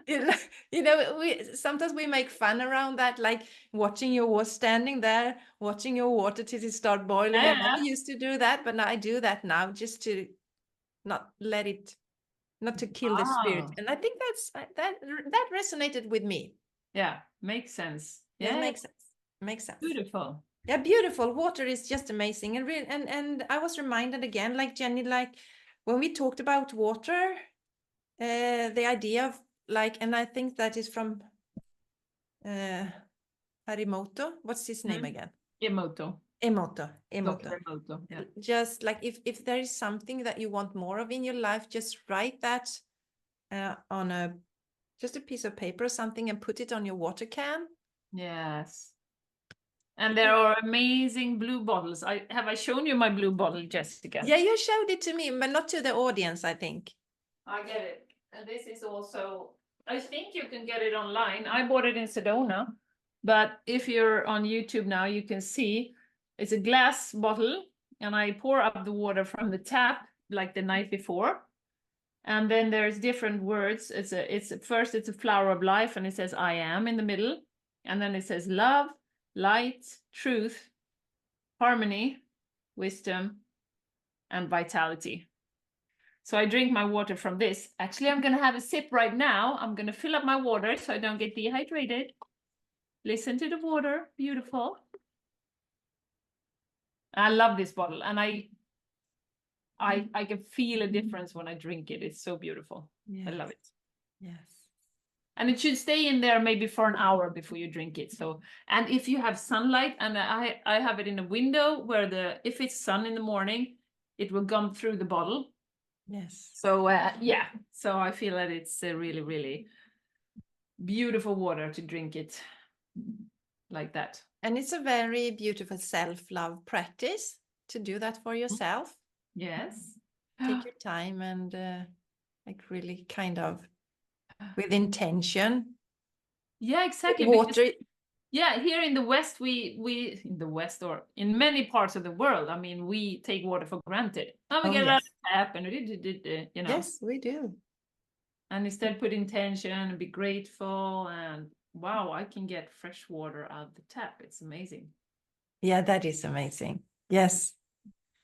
it's you know, sometimes we make fun around that, like watching your water, standing there watching your water till it start boiling. I never used to do that, but now I do that now, just to not to kill the spirit. And I think that resonated with me. Yeah, makes sense. Yeah, Yeah, makes sense. beautiful. Yeah, beautiful. Water is just amazing. And real, and I was reminded again, like Jenny, like when we talked about water, the idea like, and I think that is from Harimoto. What's his name again? Emoto. Emoto. Dr. Emoto. Yeah. Just like if there is something that you want more of in your life, just write that on just a piece of paper or something and put it on your water can. Yes. And there are amazing blue bottles. Have I shown you my blue bottle, Jessica? Yeah, you showed it to me, but not to the audience, I think. I get it. And this is also, I think you can get it online. I bought it in Sedona, but if you're on YouTube now, you can see it's a glass bottle, and I pour up the water from the tap like the night before. And then there's different words. First it's a flower of life, and it says I am in the middle. And then it says love, light, truth, harmony, wisdom, and vitality. So I drink my water from this. Actually, I'm going to have a sip right now. I'm going to fill up my water so I don't get dehydrated. Listen to the water. Beautiful. I love this bottle, and I can feel a difference when I drink it. It's so beautiful. Yes. I love it. Yes. And it should stay in there maybe for an hour before you drink it. So, and if you have sunlight, and I have it in a window where if it's sun in the morning, it will come through the bottle. Yes. So yeah, so I feel that it's a really, really beautiful water to drink it like that. And it's a very beautiful self-love practice to do that for yourself. Yes. Take your time and like really kind of with intention. Yeah, exactly. Water. Because, yeah, here in the West, we in the West, or in many parts of the world, I mean, we take water for granted. Oh, we get it out of the tap, and you know. Yes, we do. And instead put intention and be grateful, and wow, I can get fresh water out of the tap. It's amazing. Yeah, that is amazing. Yes.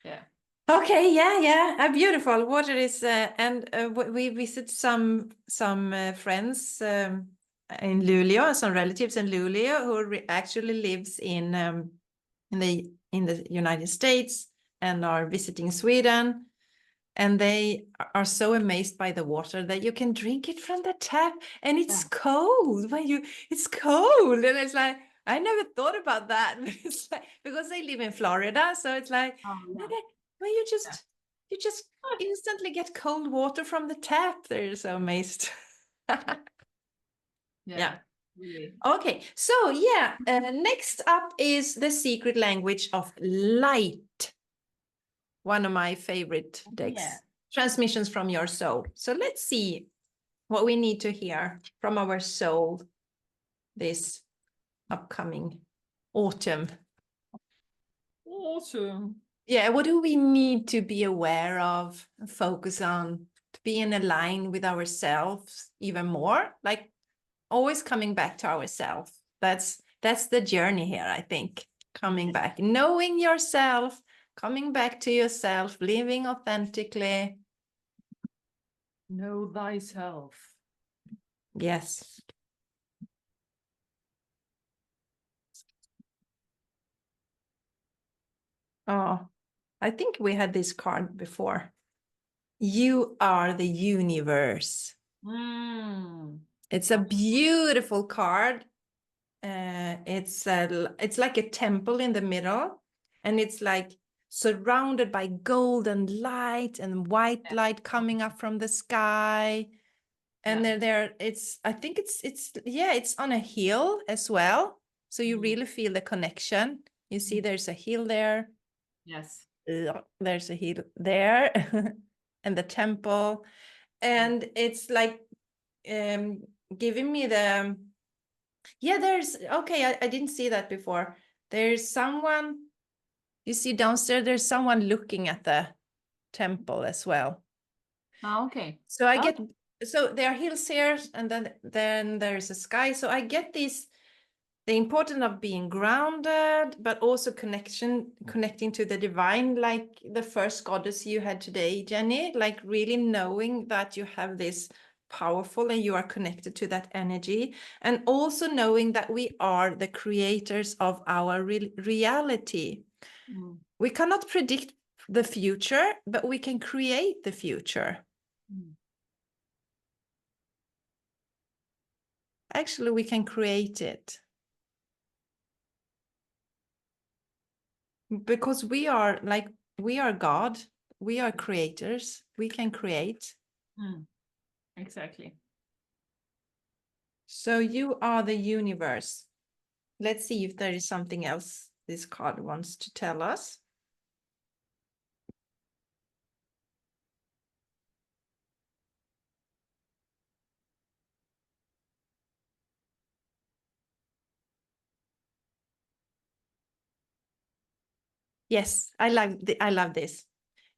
Yeah. Okay, yeah, beautiful. Water is, and we visit some friends in Luleå, some relatives in Luleå who actually lives in the United States and are visiting Sweden, and they are so amazed by the water that you can drink it from the tap, and it's cold it's cold, and it's like I never thought about that. It's like, because they live in Florida, so it's like well, you just instantly get cold water from the tap. They're so amazed. Yeah. Really. Okay, so yeah, next up is the secret language of light. One of my favorite decks. Yeah. Transmissions from your soul. So let's see what we need to hear from our soul this upcoming autumn. Awesome. Yeah, what do we need to be aware of, focus on, to be in a line with ourselves even more? Like always coming back to ourselves. That's the journey here, I think. Coming back, knowing yourself, coming back to yourself, living authentically. Know thyself. Yes. Oh, I think we had this card before. You are the universe. It's a beautiful card. It's like a temple in the middle, and it's like surrounded by golden light and white light coming up from the sky. And then I think it's on a hill as well. So you really feel the connection. You see there's a hill there. Yes. There's a hill there and the temple. And it's like giving me the, I didn't see that before. There's someone, you see downstairs, there's someone looking at the temple as well. Oh, okay. So so there are hills here, and then there's a sky. So I get the importance of being grounded, but also connecting to the divine, like the first goddess you had today, Jenny, like really knowing that you have this powerful and you are connected to that energy, and also knowing that we are the creators of our reality. We cannot predict the future, but we can create the future. actually we can create it. Because we are God, we are creators, we can create. Exactly. So you are the universe. Let's see if there is something else this card wants to tell us. Yes, I love this.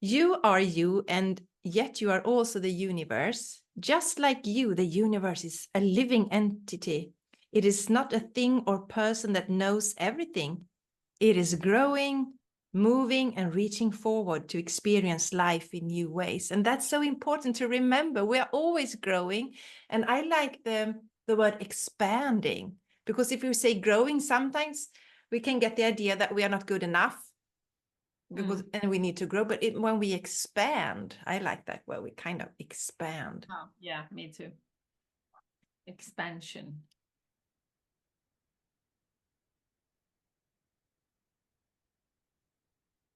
You are you, and yet you are also the universe. Just like you, the universe is a living entity. It is not a thing or person that knows everything. It is growing, moving, and reaching forward to experience life in new ways. And that's so important to remember. We are always growing. And I like the word expanding, because if you say growing, sometimes we can get the idea that we are not good enough, because and we need to grow. But when we expand, I like that, where we kind of expand. Oh, yeah, me too. Expansion.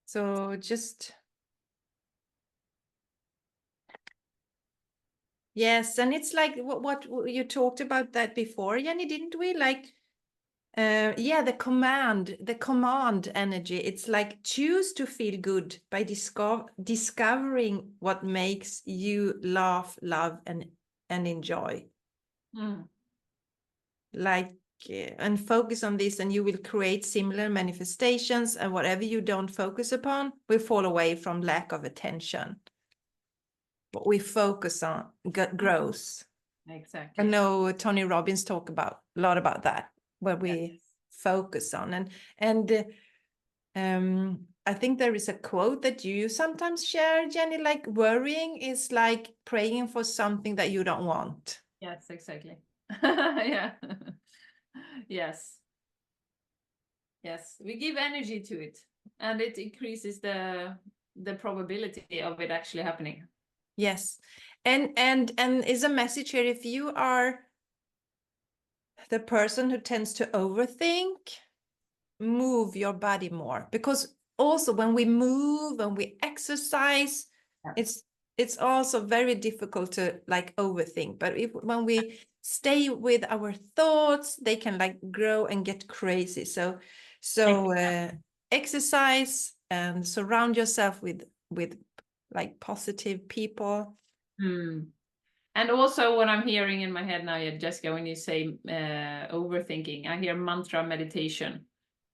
So just, yes, and it's like what you talked about that before, Jenny, didn't we? Like, yeah, the command energy. It's like choose to feel good by discovering what makes you laugh, love, and enjoy. Like, and focus on this, and you will create similar manifestations. And whatever you don't focus upon will fall away from lack of attention. What we focus on grows. Exactly. I know Tony Robbins talk a lot about that, where we focus on. And I think there is a quote that you sometimes share, Jenny, like worrying is like praying for something that you don't want. Yes, exactly. Yeah. Yes. Yes, we give energy to it, and it increases the probability of it actually happening. Yes. And is a message here, if you are the person who tends to overthink, move your body more, because also when we move and we exercise, it's also very difficult to like overthink. But when we stay with our thoughts, they can like grow and get crazy. So exercise and surround yourself with like positive people. And also what I'm hearing in my head now, Jessica, when you say overthinking, I hear mantra meditation.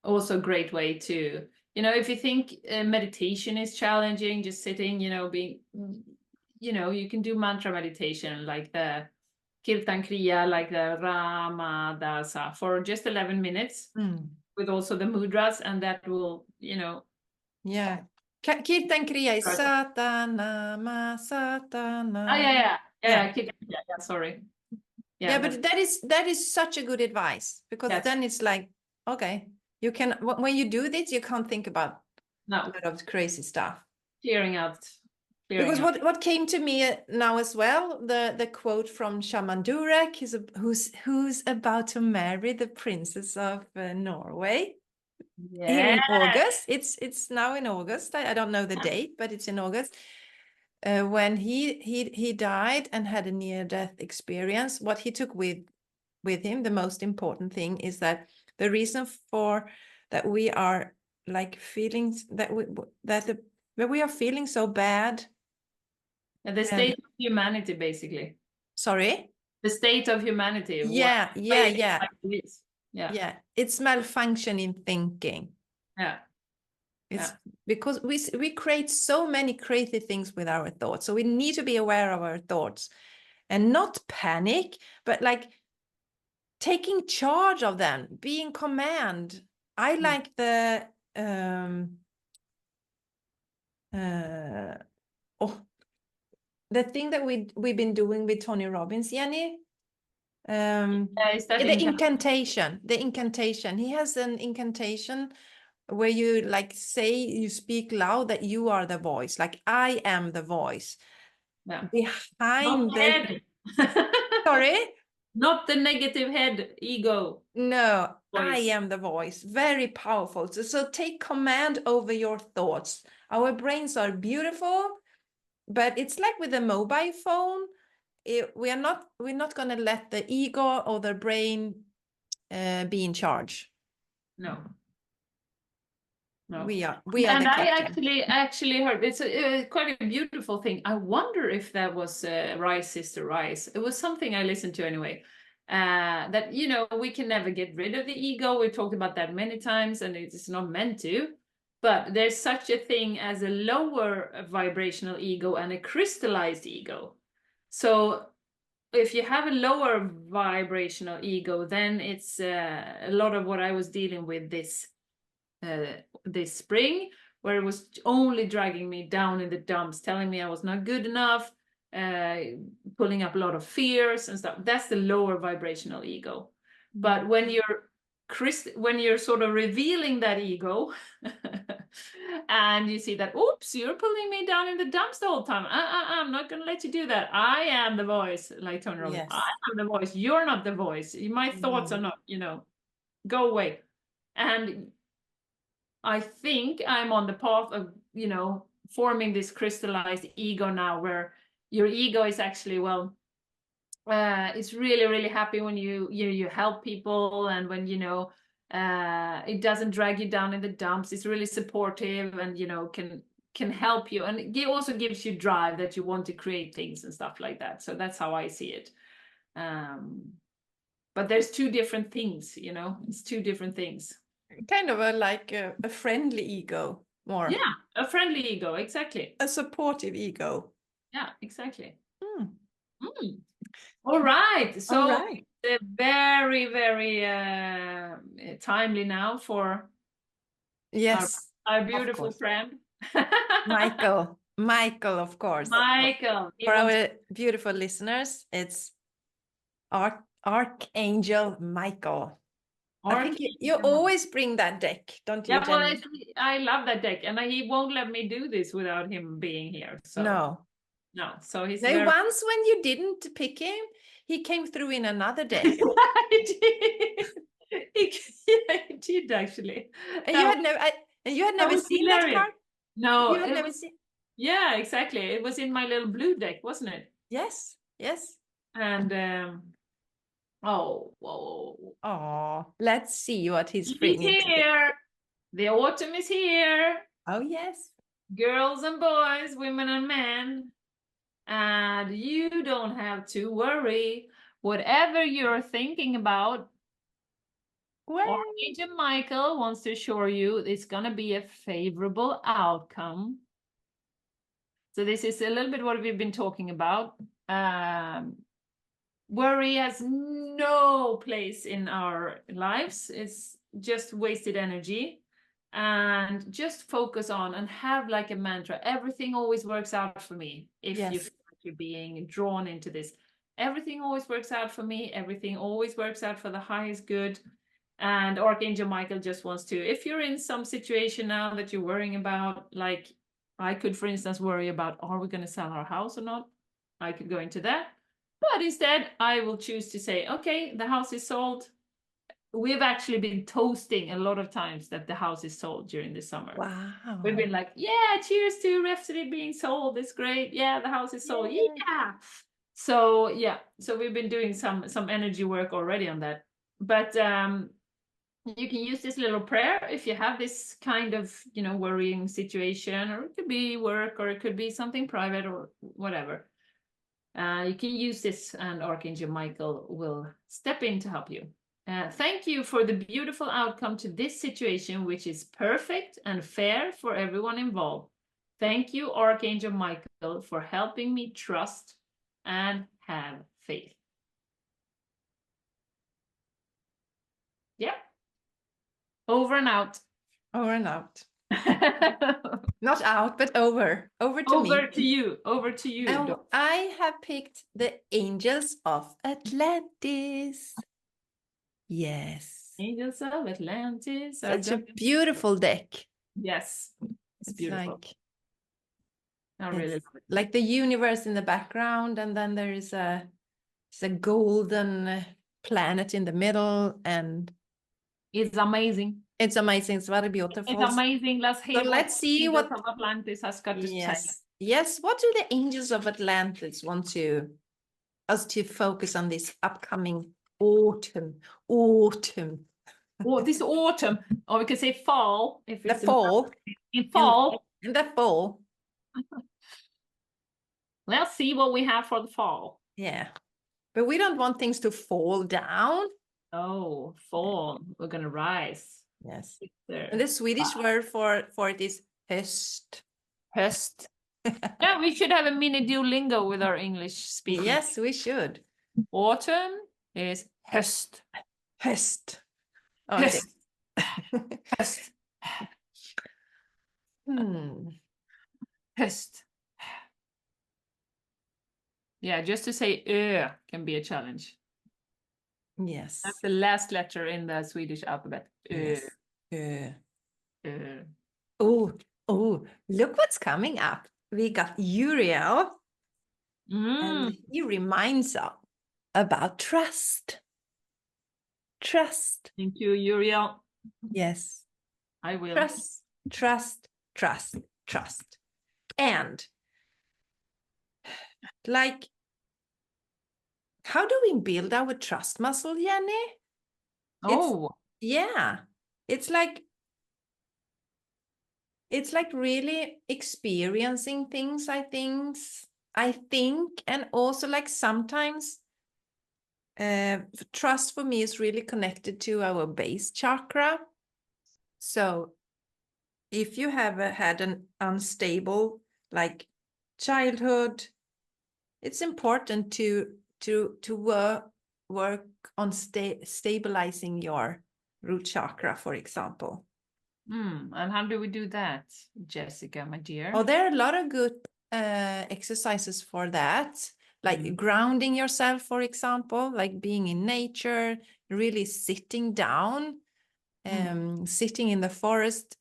Also great way to, if you think meditation is challenging, just sitting, being, you can do mantra meditation like the Kirtan Kriya, like the Rama Dasa for just 11 minutes with also the mudras, and that will, Yeah. Kirtan Kriya is Satanama, Satana. Oh, yeah. Kirtan Kriya, yeah, sorry. Yeah, but that is such a good advice, because then it's like, okay, you can, when you do this, you can't think about a lot of crazy stuff. Clearing out. Because what came to me now as well, the quote from Shaman Durek, who's about to marry the princess of Norway. Here in August. It's now in August. I don't know the date, but it's in August. When he died and had a near-death experience, what he took with him, the most important thing is that the reason for that we are like feeling that we are feeling so bad. The state of humanity, basically. Sorry? The state of humanity. Yeah. Yeah. It's malfunctioning thinking. Yeah. It's because we create so many crazy things with our thoughts. So we need to be aware of our thoughts and not panic, but like taking charge of them, being command. I like the the thing that we've been doing with Tony Robbins, Jenny. Is that the incantation. He has an incantation where you like say, you speak loud that you are the voice, like I am the voice behind the Sorry. Not the negative head ego No, I voice. am the voice. Very powerful. So take command over your thoughts. Our brains are beautiful, but it's like with a mobile phone. We're not going to let the ego or the brain be in charge. No. No. We are And the I captain. actually heard it's quite a beautiful thing. I wonder if that was Rise Sister Rise. It was something I listened to anyway. That we can never get rid of the ego. We've talked about that many times, and it's not meant to. But there's such a thing as a lower vibrational ego and a crystallized ego. So if you have a lower vibrational ego, then it's a lot of what I was dealing with this spring, where it was only dragging me down in the dumps, telling me I was not good enough, pulling up a lot of fears and stuff. That's the lower vibrational ego. But when you're sort of revealing that ego and you see that, oops, you're pulling me down in the dumps the whole time. I'm not going to let you do that. I am the voice. Like Tony Robbins, Yes. I am the voice. You're not the voice. My thoughts are not, go away. And I think I'm on the path of, forming this crystallized ego now, where your ego is actually, it's really, really happy when you help people, and when, it doesn't drag you down in the dumps. It's really supportive, and, can help you. And it also gives you drive that you want to create things and stuff like that. So that's how I see it. But there's two different things, it's two different things. Kind of like a friendly ego, more. Yeah, a friendly ego, exactly. A supportive ego. Yeah, exactly. Mm. All right. So All right. very, very timely now for Yes, our of beautiful course. friend. Michael, of course. Michael. For our beautiful listeners, it's Archangel Michael. I think you always bring that deck, don't you, Yeah, well, Jenny? I love that deck, and he won't let me do this without him being here. So No. So he's No, very... once when you didn't pick him, he came through in another deck. He did actually. And you had never seen that card? No, You had never seen. Yeah, exactly. It was in my little blue deck, wasn't it? Yes. And whoa. Let's see what he's He's bringing. here. The autumn is here. Oh, yes. Girls and boys, women and men. And you don't have to worry. Whatever you're thinking about, Archangel Michael wants to assure you it's going to be a favorable outcome. So this is a little bit what we've been talking about. Worry has no place in our lives. It's just wasted energy. And just focus on and have like a mantra. Everything always works out for me. If you feel like you're being drawn into this, everything always works out for me. Everything always works out for the highest good. And Archangel Michael just wants to, if you're in some situation now that you're worrying about, like I could, for instance, worry about, are we going to sell our house or not? I could go into that. But instead, I will choose to say, okay, the house is sold. We've actually been toasting a lot of times that the house is sold during the summer. Wow. We've been like, yeah, cheers to Rhapsody being sold. It's great. Yeah, the house is sold. Yeah. So yeah, so we've been doing some energy work already on that. But you can use this little prayer if you have this kind of, worrying situation, or it could be work, or it could be something private, or whatever. You can use this, and Archangel Michael will step in to help you. Thank you for the beautiful outcome to this situation, which is perfect and fair for everyone involved. Thank you, Archangel Michael, for helping me trust and have faith. Yeah. Over and out. Over and out. Not out, but over. Over to me. Over to you. And I have picked the Angels of Atlantis. Yes. Angels of Atlantis. Such a beautiful deck. Yes. It's beautiful. I really love it. Like the universe in the background, and then there is a It's a golden planet in the middle, and It's amazing. it's amazing. It's very It's beautiful. amazing. Let's hear So what let's see Angels what. of Atlantis has got to say. Yes. What do the angels of Atlantis want us to focus on this upcoming autumn? Or this autumn, or we could say fall, if The it's fall. in fall. In the fall. Let's see what we have for the fall. Yeah. But we don't want things to fall down. Oh, fall. We're gonna rise. Yes. There. And the Swedish word for it is höst. Höst. Yeah, we should have a mini Duolingo with our English speaking. Yes, we should. Autumn is höst. Höst. Okay. Höst. Hmm. Höst. Yeah, just to say ö can be a challenge. Yes. That's the last letter in the Swedish alphabet. Ö. Yes. Ö. Oh, look what's coming up. We got Uriel, and he reminds us about trust. Trust. Thank you, Uriel. Yes. I will. Trust. And like, how do we build our trust muscle, Jenny? Oh. It's like really experiencing things, I think, and also like sometimes trust for me is really connected to our base chakra. So if you have had an unstable like childhood, it's important to work on stabilizing your root chakra, for example. And how do we do that, Jessica, my dear? Oh, there are a lot of good exercises for that, like grounding yourself, for example, like being in nature, really sitting down, sitting in the forest,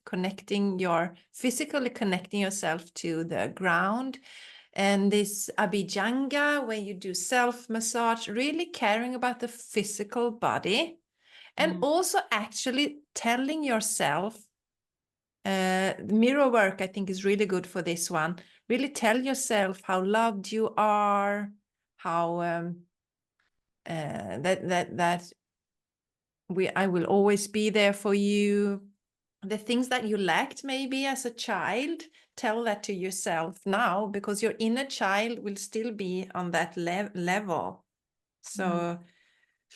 physically connecting yourself to the ground. And this abhijanga, when you do self-massage, really caring about the physical body, and also actually telling yourself, mirror work, I think, is really good for this one. Really tell yourself how loved you are, how I will always be there for you. The things that you lacked maybe as a child, tell that to yourself now, because your inner child will still be on that level. So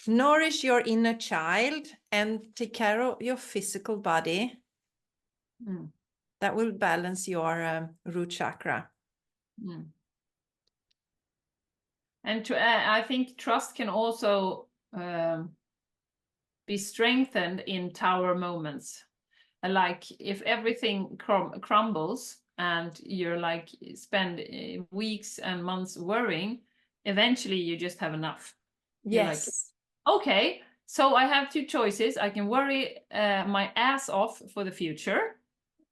nourish your inner child and take care of your physical body. That will balance your root chakra. And I think trust can also be strengthened in tower moments. Like if everything crumbles and you're like spend weeks and months worrying, eventually you just have enough. Yes. Like, okay, so I have two choices. I can worry my ass off for the future,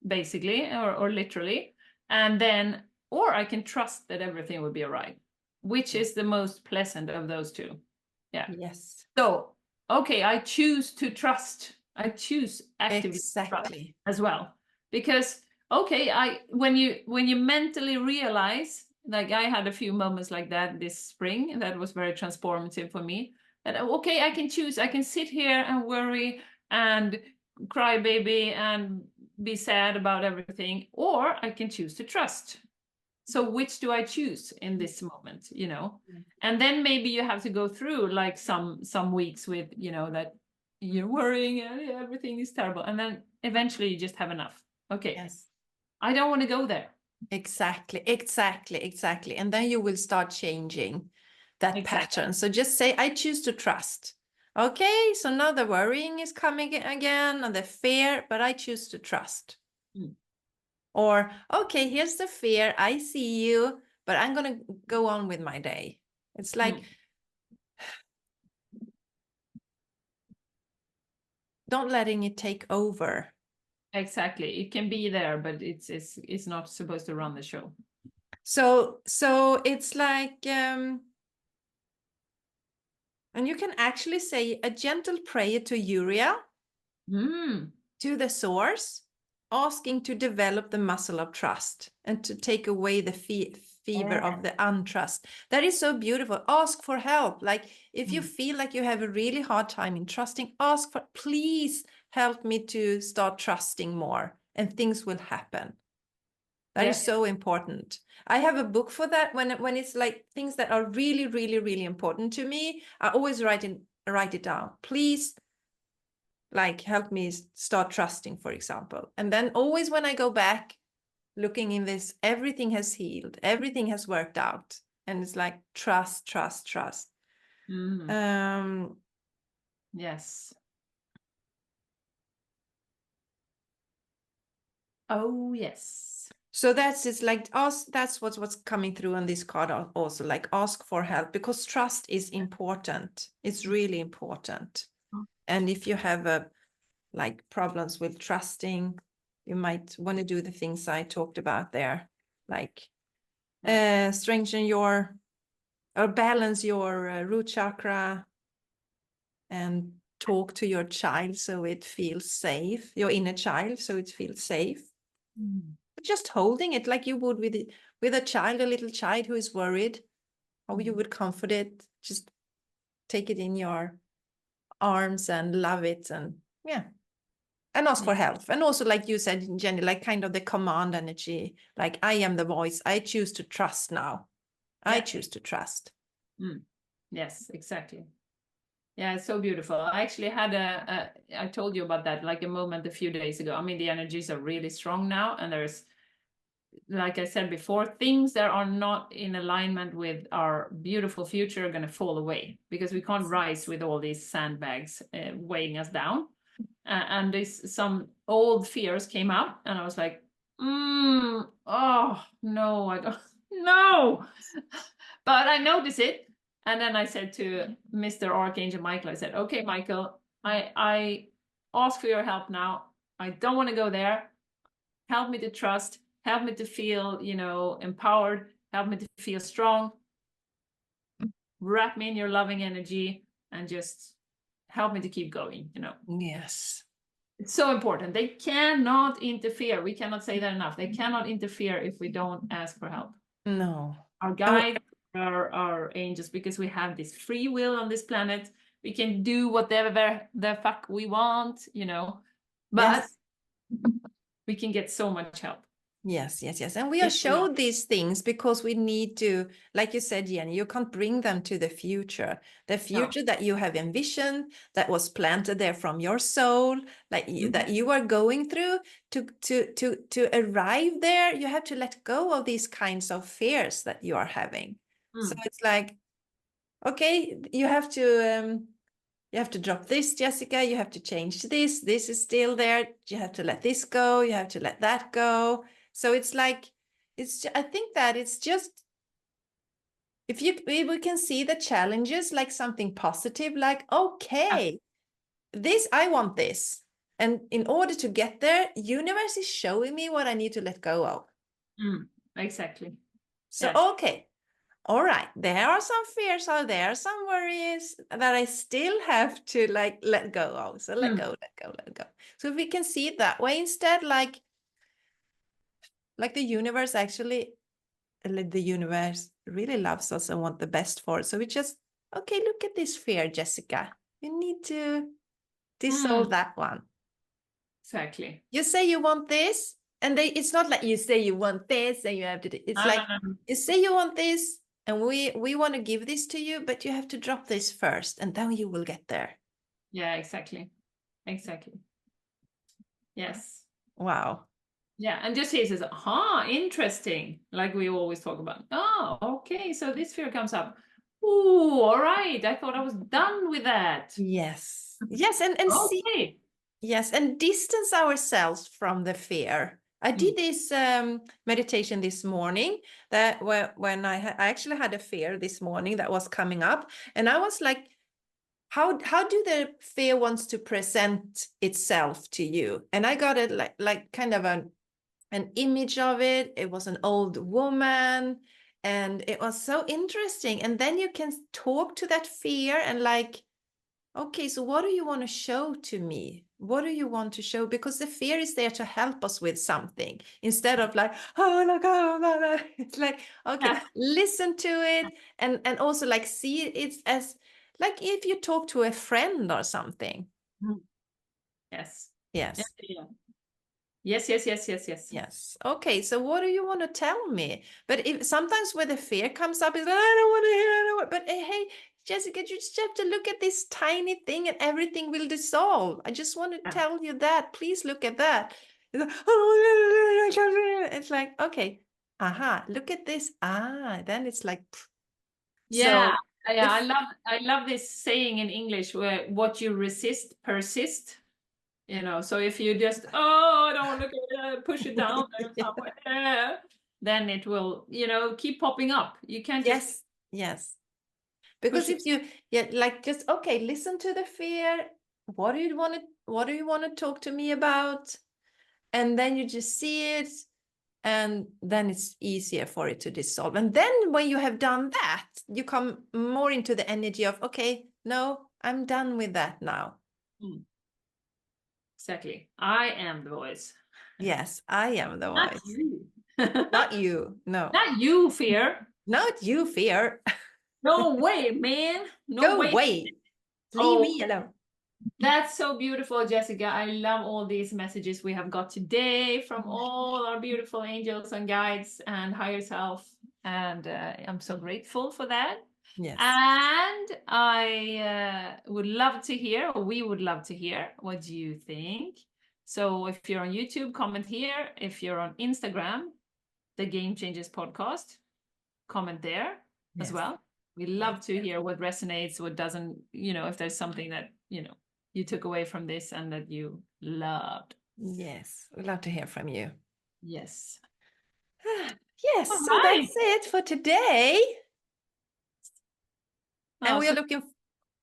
basically, or literally, and then, or I can trust that everything will be all right. Which is the most pleasant of those two? Yeah. Yes. So, okay, I choose to trust. I choose actively exactly trust as well, because okay, when you mentally realize, like I had a few moments like that this spring, and that was very transformative for me. That okay, I can choose. I can sit here and worry and cry baby and be sad about everything, or I can choose to trust. So which do I choose in this moment, you know? And then maybe you have to go through like some weeks with, you know, that you're worrying and everything is terrible, and then eventually you just have enough. Okay. Yes. I don't want to go there. Exactly. And then you will start changing that pattern. So just say, I choose to trust. Okay, so now the worrying is coming again and the fear, but I choose to trust. Or, okay, here's the fear. I see you, but I'm going to go on with my day. It's like, don't letting it take over. Exactly. It can be there, but it's not supposed to run the show. So it's like, And you can actually say a gentle prayer to Uriel, to the source, asking to develop the muscle of trust and to take away the fever of the untrust. That is so beautiful. Ask for help. Like if you feel like you have a really hard time in trusting, ask for, please help me to start trusting more, and things will happen. That is so important. I have a book for that. When it's like things that are really, really, really important to me, I always write it down. Please, like, help me start trusting, for example. And then always when I go back, looking in this, everything has healed, everything has worked out. And it's like, trust, trust, trust. Yes. Oh, yes. So it's like ask, that's what's coming through on this card also, like ask for help, because trust is important. It's really important. And if you have like problems with trusting, you might want to do the things I talked about there, like strengthen your or balance your root chakra and talk to your child so it feels safe, your inner child, so it feels safe. Just holding it like you would with a child, a little child who is worried, how you would comfort it. Just take it in your arms and love it, and and ask for help. And also, like you said, Jenny, like kind of the command energy, like I am the voice, I choose to trust now. I choose to trust. Yes, exactly. Yeah, it's so beautiful. I actually had I told you about that, like a moment a few days ago. I mean, the energies are really strong now, and there's, like I said before, things that are not in alignment with our beautiful future are going to fall away, because we can't rise with all these sandbags weighing us down. And some old fears came up, and I was like, oh no, I don't no. But I noticed it, and then I said to Mr. Archangel Michael, I said, okay, Michael, I ask for your help now. I don't want to go there. Help me to trust, help me to feel, empowered, help me to feel strong. Wrap me in your loving energy and just help me to keep going, Yes. It's so important. They cannot interfere. We cannot say that enough. They cannot interfere if we don't ask for help. No. Our guides are our angels, because we have this free will on this planet. We can do whatever the fuck we want, but we can get so much help. Yes. And we are showed these things because we need to, like you said, Jenny, you can't bring them to the future that you have envisioned, that was planted there from your soul, like that you are going through to arrive there. You have to let go of these kinds of fears that you are having. So it's like, okay, you have to drop this, Jessica. You have to change this. This is still there. You have to let this go. You have to let that go. So it's like, I think that it's just, if we can see the challenges like something positive, like, okay, I want this. And in order to get there, universe is showing me what I need to let go of. Exactly. So, okay. All right, there are some fears out there, some worries that I still have to like let go of. So let go. So if we can see it that way instead, like the universe actually, the universe really loves us and want the best for us. So we just, okay, look at this fear, Jessica. You need to dissolve that one. Exactly. You say you want this, and it's not like you say you want this and you have to do. It's like you say you want this, and we want to give this to you, but you have to drop this first, and then you will get there. Yeah, exactly. Yes. Wow. Yeah, and just he says, interesting. Like we always talk about. Oh, okay, so this fear comes up. Ooh, all right. I thought I was done with that. Yes. And okay. See. Yes, and distance ourselves from the fear. I did this meditation this morning that when I actually had a fear this morning that was coming up, and I was like, how do the fear wants to present itself to you? And I got it like kind of an image of it. It was an old woman And it was so interesting. And then you can talk to that fear and like, okay, so what do you want to show to me? What do you want to show? Because the fear is there to help us with something instead of like, oh, look, oh, blah, blah. It's like, okay, Yeah. listen to it and also like see it as like if you talk to a friend or something. Yes. Yeah, Yes. yeah. Yes, yes, yes, yes, yes. Yes. Okay. So what do you want to tell me? But if sometimes when the fear comes up, it's like, I don't want to hear. I don't want. But hey, Jessica, you just have to look at this tiny thing and everything will dissolve. I just want to Yeah. tell you that. Please look at that. It's like, oh, it's like, okay, aha, look at this. Ah, then it's like, Yeah, so yeah. if I love this saying in English where what you resist persist. You know, so if you just, oh, I don't want to look at it, push it down there somewhere, then it will, you know, keep popping up. You can't just yes, yes. push Because it. if you like just okay, listen to the fear. What do you want to talk to me about? And then you just see it, and then it's easier for it to dissolve. And then when you have done that, you come more into the energy of okay, no, I'm done with that now. Mm, exactly. I am the voice. Yes, I am the Not voice. you. Not you. No. Not you, fear. Not you, fear. No way, man. No Go way. away. Leave Oh, me alone. that's so beautiful, Jessica. I love all these messages we have got today from all our beautiful angels and guides and higher self. And I'm so grateful for that. Yes. And I would love to hear, or we would love to hear, what you think. So if you're on YouTube, comment here. If you're on Instagram, the Game Changers podcast, comment there as Yes. well. We love to hear what resonates, what doesn't, you know, if there's something that, you know, you took away from this and that you loved. Yes. We'd love to hear from you. Yes. Yes, All so right. that's it for today. And Oh, we are so looking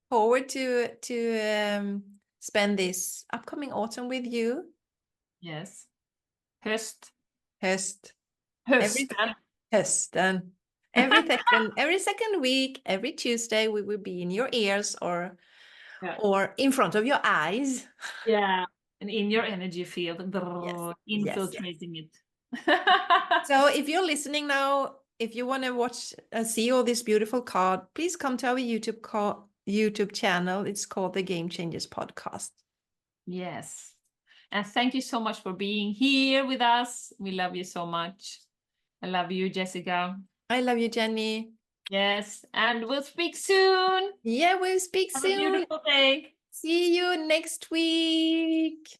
forward to spend this upcoming autumn with you. yes. Höst. Höst. Every Hösten. hösten. Every second week, every Tuesday, we will be in your ears or Yeah. or in front of your eyes. Yeah. And in your energy field, Yes, yes, yes. infiltrating it. So if you're listening now, if you want to watch, see all this beautiful card, please come to our YouTube channel. It's called the Game Changers Podcast. Yes. And thank you so much for being here with us. We love you so much. I love you, Jessica. I love you, Jenny. Yes. And we'll speak soon. Yeah, we'll speak Have a soon. beautiful day. See you next week.